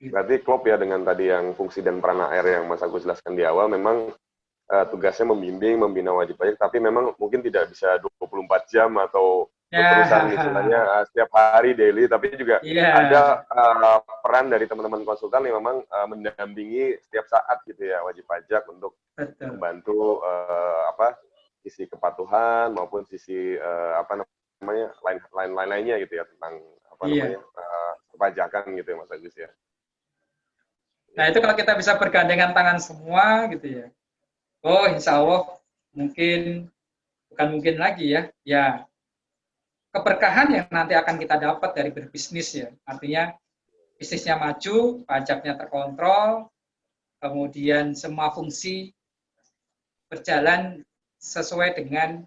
Berarti klop ya dengan tadi yang fungsi dan peran AR yang Mas Agus jelaskan di awal, memang tugasnya membimbing, membina wajib pajak, tapi memang mungkin tidak bisa 24 jam atau terus-terusan Ya, istilahnya setiap hari daily, tapi juga ada iya, peran dari teman-teman konsultan yang memang mendampingi setiap saat gitu ya wajib pajak untuk betul. membantu sisi kepatuhan maupun sisi apa namanya lainnya gitu ya tentang apa Iya. namanya perpajakan gitu ya Mas Agus ya. Nah, itu kalau kita bisa bergandengan tangan semua gitu ya. Oh, insya Allah mungkin, bukan mungkin lagi ya, ya keberkahan yang nanti akan kita dapat dari berbisnis ya. Artinya bisnisnya maju, pajaknya terkontrol, kemudian semua fungsi berjalan sesuai dengan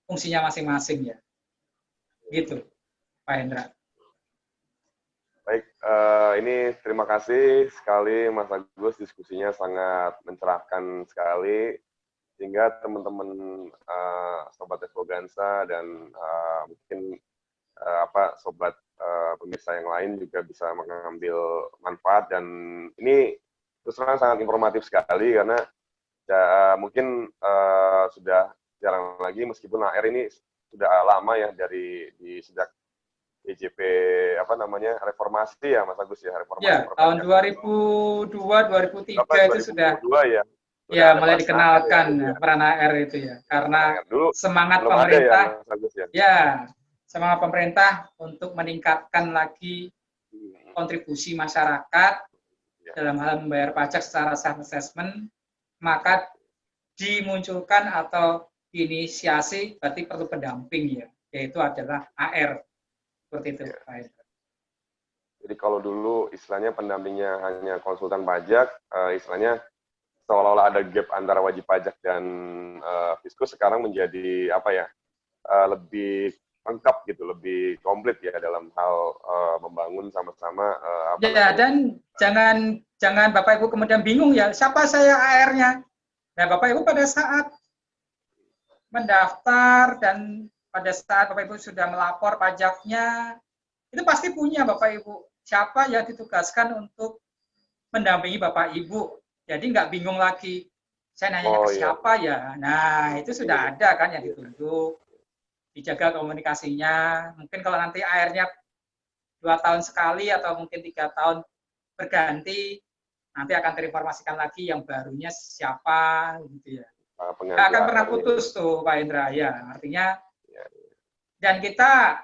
fungsinya masing-masing ya. Gitu, Pak Hendra. Baik, ini terima kasih sekali Mas Agus, diskusinya sangat mencerahkan sekali sehingga teman-teman sobat Extravaganza dan mungkin sobat pemirsa yang lain juga bisa mengambil manfaat, dan ini terus terang sangat informatif sekali karena mungkin sudah jarang lagi, meskipun AR ini sudah lama ya di sejak DJP reformasi ya Mas Agus ya, reformasi Ya, tahun perpajakan 2002, 2003 itu sudah 2002 ya ya ada mulai peran AR ya dikenalkan gitu ya. peran AR itu ya. Karena Nah, dulu semangat belum ada ya pemerintah, Mas Agus ya. ya semangat pemerintah untuk meningkatkan lagi kontribusi masyarakat Ya. dalam hal membayar pajak secara self assessment, maka dimunculkan atau inisiasi berarti perlu pendamping ya, yaitu adalah AR. Seperti itu, Ya. Pak Hendra. Jadi kalau dulu istilahnya pendampingnya hanya konsultan pajak, istilahnya seolah-olah ada gap antara wajib pajak dan fiskus, sekarang menjadi lebih lengkap gitu, lebih komplit ya dalam hal membangun sama-sama Ya, dan jangan Bapak Ibu kemudian bingung ya, siapa saya AR-nya? Nah, Bapak Ibu pada saat mendaftar dan pada saat Bapak Ibu sudah melapor pajaknya, itu pasti punya Bapak Ibu siapa yang ditugaskan untuk mendampingi Bapak Ibu. Jadi nggak bingung lagi, saya nanya ke siapa ya. Nah, itu sudah ada kan yang ditunjuk, dijaga komunikasinya. Mungkin kalau nanti airnya 2 tahun sekali atau mungkin 3 tahun berganti, nanti akan terinformasikan lagi yang barunya siapa gitu ya. Nggak akan pernah putus tuh Pak Indra ya. Artinya dan kita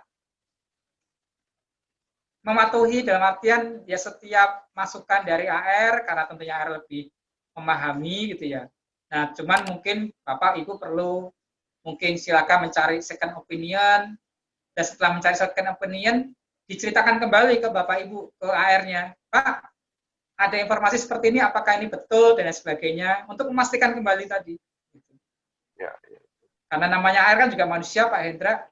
mematuhi dalam artian ya setiap masukan dari AR, karena tentunya AR lebih memahami gitu ya. Nah, cuman mungkin Bapak Ibu perlu mungkin silakan mencari second opinion, dan setelah mencari second opinion diceritakan kembali ke Bapak Ibu, ke AR-nya, Pak, ada informasi seperti ini, apakah ini betul dan sebagainya, untuk memastikan kembali tadi. Ya. Karena namanya AR kan juga manusia, Pak Hendra,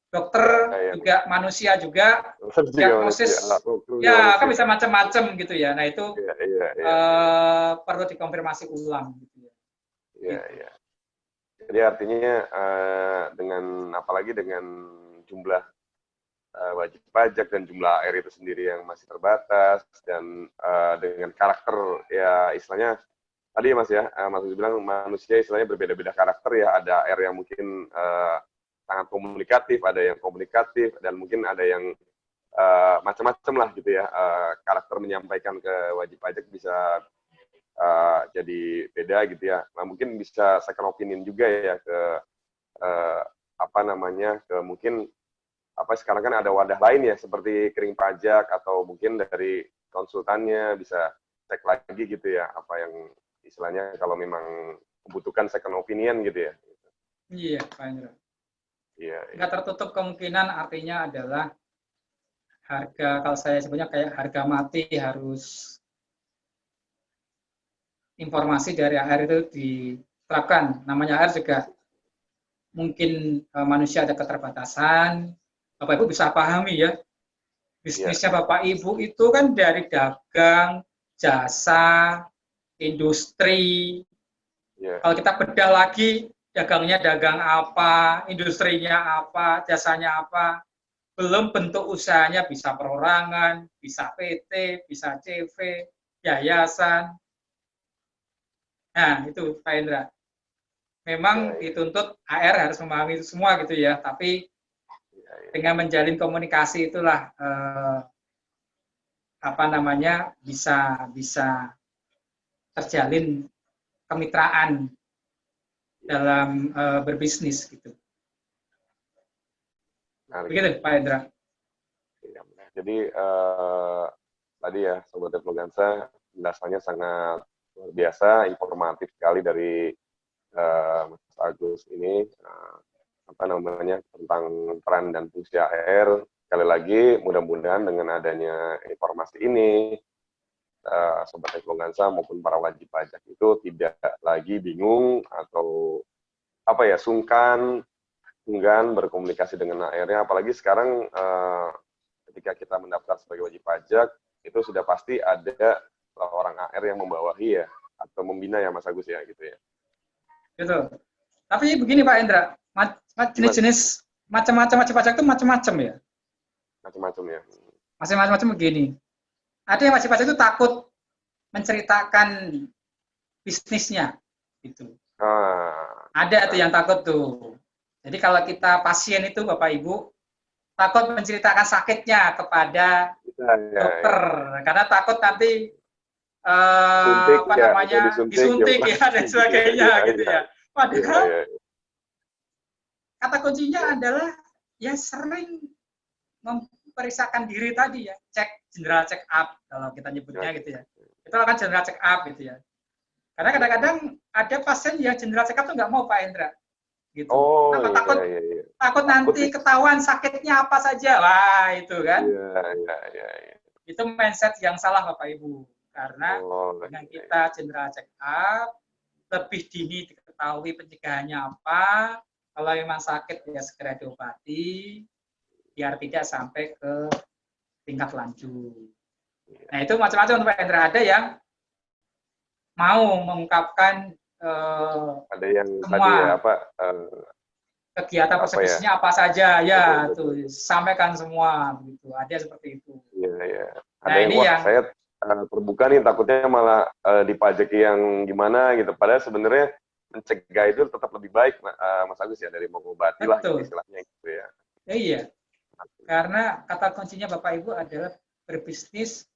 dokter juga manusia juga, diagnosis ya kan bisa macam-macam gitu ya. Nah itu perlu dikonfirmasi ulang gitu ya. Iya. Jadi artinya dengan apalagi dengan jumlah wajib pajak dan jumlah AR itu sendiri yang masih terbatas, dan dengan karakter ya istilahnya tadi Mas ya, Mas bilang manusia istilahnya berbeda-beda karakter ya, ada AR yang mungkin sangat komunikatif, ada yang komunikatif, dan mungkin ada yang macam-macam lah gitu ya, karakter menyampaikan ke wajib pajak bisa jadi beda gitu ya. Nah mungkin bisa second opinion juga ya ke ke mungkin sekarang kan ada wadah lain ya seperti kering pajak, atau mungkin dari konsultannya bisa cek lagi gitu ya apa yang istilahnya kalau memang membutuhkan second opinion gitu ya. Iya, Pak Indra. Iya. Nggak tertutup kemungkinan, artinya adalah harga, kalau saya sebutnya kayak harga mati, harus informasi dari AR itu diterapkan. Namanya AR juga mungkin manusia ada keterbatasan, Bapak Ibu bisa pahami ya, bisnisnya Bapak Ibu itu kan dari dagang, jasa, industri. Kalau kita bedah lagi, dagangnya dagang apa, industrinya apa, jasanya apa, belum bentuk usahanya bisa perorangan, bisa PT, bisa CV, yayasan. Nah, itu Pak Indra. Memang dituntut AR harus memahami itu semua gitu ya, tapi Dengan menjalin komunikasi itulah bisa terjalin kemitraan dalam berbisnis gitu. Begitu Pak Hendra. Jadi tadi ya Sobat Influenza, penjelasannya sangat luar biasa, informatif sekali dari Mas Agus ini, tentang peran dan fungsi AR. Sekali lagi, mudah-mudahan dengan adanya informasi ini, Sobat Influenza maupun para wajib pajak itu tidak lagi bingung atau sungkan, enggan berkomunikasi dengan AR-nya. Apalagi sekarang ketika kita mendaftar sebagai wajib pajak, itu sudah pasti ada orang AR yang membawahi ya, atau membina ya Mas Agus ya, gitu ya. Gitu. Tapi begini Pak Hendra, jenis-jenis macam-macam wajib pajak itu macam-macam ya? Macam-macam ya. Macam-macam begini. Ada yang wajib pajak itu takut menceritakan bisnisnya, gitu. Ada tuh yang takut tuh. Jadi kalau kita pasien itu Bapak Ibu, takut menceritakan sakitnya kepada dokter, karena takut nanti disuntik ya dan sebagainya gitu ya. Padahal kata kuncinya adalah ya sering memeriksakan diri tadi ya, general check up kalau kita nyebutnya gitu ya. Itu akan general check up gitu ya. Karena kadang-kadang ada pasien yang general check up tuh nggak mau Pak Hendra. Gitu. Takut nanti ketahuan sakitnya apa saja. Wah, itu kan. Itu mindset yang salah Bapak Ibu. Karena dengan kita general check up, lebih dini diketahui pencegahannya apa, kalau memang sakit ya segera diobati, biar tidak sampai ke tingkat lanjut. Nah, itu macam-macam Pak Hendra. Ada yang mau mengungkapkan ada yang semua tadi kegiatan persekusinya apa saja ya tuh sampaikan semua gitu. Ada seperti itu. Iya. Ada yang saya terbuka nih takutnya malah dipajaki yang gimana gitu. Padahal sebenarnya mencegah itu tetap lebih baik Mas Agus ya dari mengobati lah istilahnya gitu ya. Iya. Karena kata kuncinya Bapak Ibu adalah berbisnis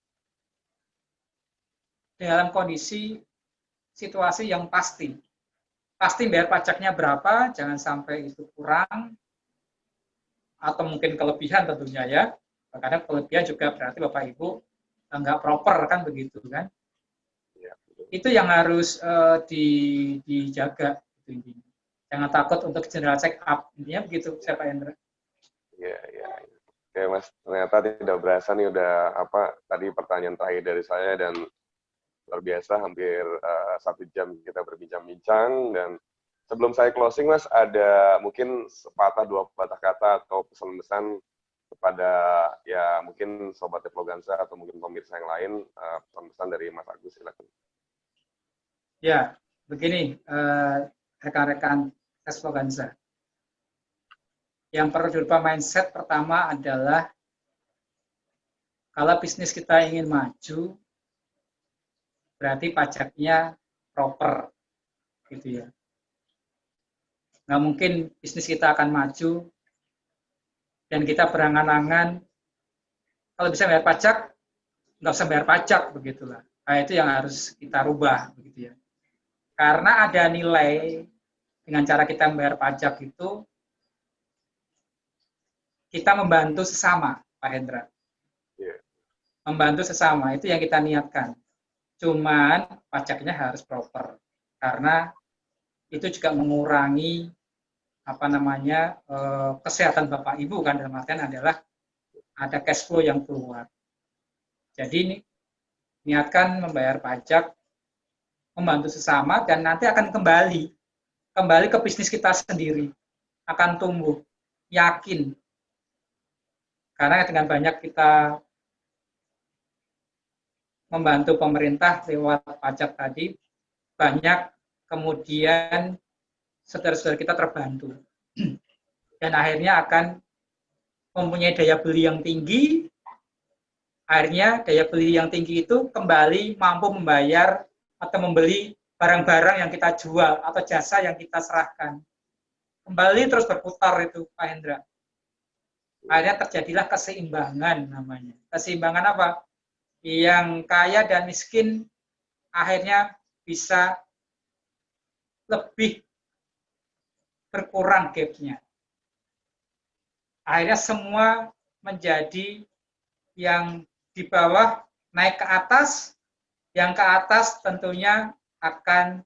dalam kondisi situasi yang pasti. Pasti bayar pajaknya berapa, jangan sampai itu kurang, atau mungkin kelebihan tentunya ya. Kadang kelebihan juga berarti Bapak Ibu nggak proper kan begitu kan. Ya, itu yang harus dijaga. Jangan takut untuk general check up. Intinya begitu, saya Pak Hendra. Iya. Oke Mas, ternyata tidak berasa nih udah tadi pertanyaan terakhir dari saya dan luar biasa hampir 1 jam kita berbincang-bincang. Dan sebelum saya closing Mas, ada mungkin sepatah dua patah kata atau pesan-pesan kepada ya mungkin Sobat Influenza atau mungkin pemirsa yang lain, pesan-pesan dari Mas Agus silakan. Ya, begini rekan-rekan Influenza. Yang perlu dirubah mindset pertama adalah kalau bisnis kita ingin maju, berarti pajaknya proper, gitu ya. Nggak mungkin bisnis kita akan maju dan kita berangan-angan kalau bisa bayar pajak, nggak usah bayar pajak, begitulah. Nah, itu yang harus kita rubah, begitu ya. Karena ada nilai dengan cara kita membayar pajak itu, kita membantu sesama, Pak Hendra. Membantu sesama, itu yang kita niatkan. Cuman pajaknya harus proper. Karena itu juga mengurangi kesehatan Bapak Ibu kan, dalam artian adalah ada cash flow yang keluar. Jadi niatkan membayar pajak, membantu sesama, dan nanti akan kembali ke bisnis kita sendiri, akan tumbuh, yakin. Karena dengan banyak kita membantu pemerintah lewat pajak tadi, banyak kemudian saudara-saudara kita terbantu. Dan akhirnya akan mempunyai daya beli yang tinggi, akhirnya daya beli yang tinggi itu kembali mampu membayar atau membeli barang-barang yang kita jual atau jasa yang kita serahkan. Kembali terus berputar itu, Pak Hendra. Akhirnya terjadilah keseimbangan namanya. Keseimbangan apa? Yang kaya dan miskin akhirnya bisa lebih berkurang gap-nya. Akhirnya semua menjadi yang di bawah naik ke atas, yang ke atas tentunya akan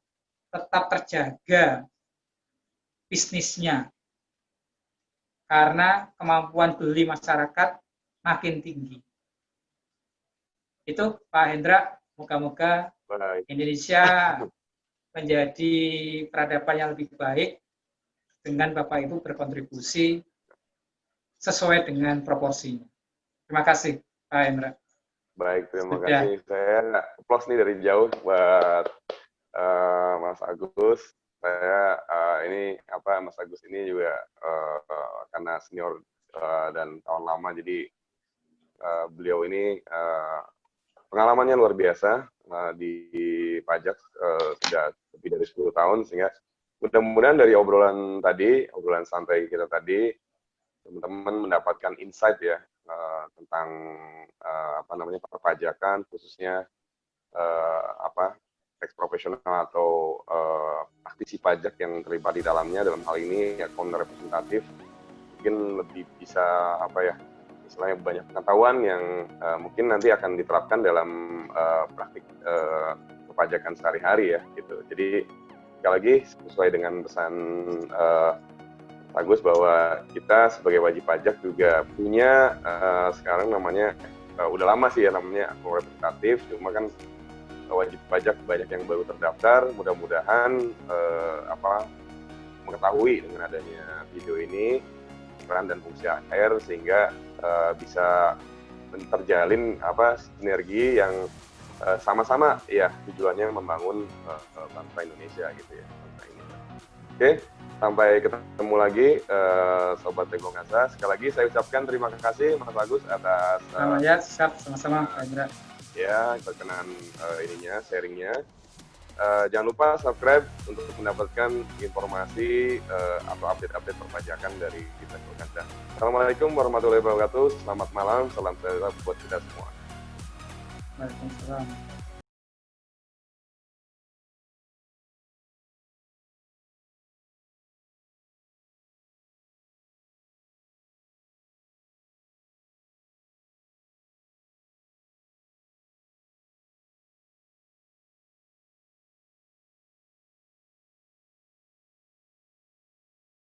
tetap terjaga bisnisnya karena kemampuan beli masyarakat makin tinggi. Itu Pak Hendra, moga-moga Indonesia menjadi peradaban yang lebih baik dengan Bapak Ibu berkontribusi sesuai dengan proporsinya. Terima kasih Pak Hendra. Baik, terima kasih. Saya applause nih dari jauh buat Mas Agus. Saya Mas Agus ini juga karena senior dan tahun lama, jadi beliau ini pengalamannya luar biasa di pajak, sudah lebih dari 10 tahun, sehingga mudah-mudahan dari obrolan santai kita tadi, teman-teman mendapatkan insight ya tentang perpajakan, khususnya teks profesional atau praktisi pajak yang terlibat di dalamnya. Dalam hal ini akun representatif mungkin lebih bisa istilahnya banyak pengetahuan yang mungkin nanti akan diterapkan dalam praktik perpajakan sehari-hari ya gitu. Jadi sekali lagi sesuai dengan pesan Agus bahwa kita sebagai wajib pajak juga punya sekarang namanya udah lama sih ya namanya akun representatif, cuma kan wajib pajak banyak yang baru terdaftar. Mudah-mudahan mengetahui dengan adanya video ini peran dan fungsi AR sehingga bisa terjalin sinergi yang sama-sama ya tujuannya membangun bangsa Indonesia gitu ya. Oke, sampai ketemu lagi Sobat Tenggo Ngasa. Sekali lagi saya ucapkan terima kasih Mas Agus atas ya, siap, sama-sama Pak Indra. Ya, berkenan sharingnya. Jangan lupa subscribe untuk mendapatkan informasi atau update-update perpajakan dari kita. Assalamualaikum warahmatullahi wabarakatuh. Selamat malam, salam sejahtera buat kita semua. Waalaikumsalam.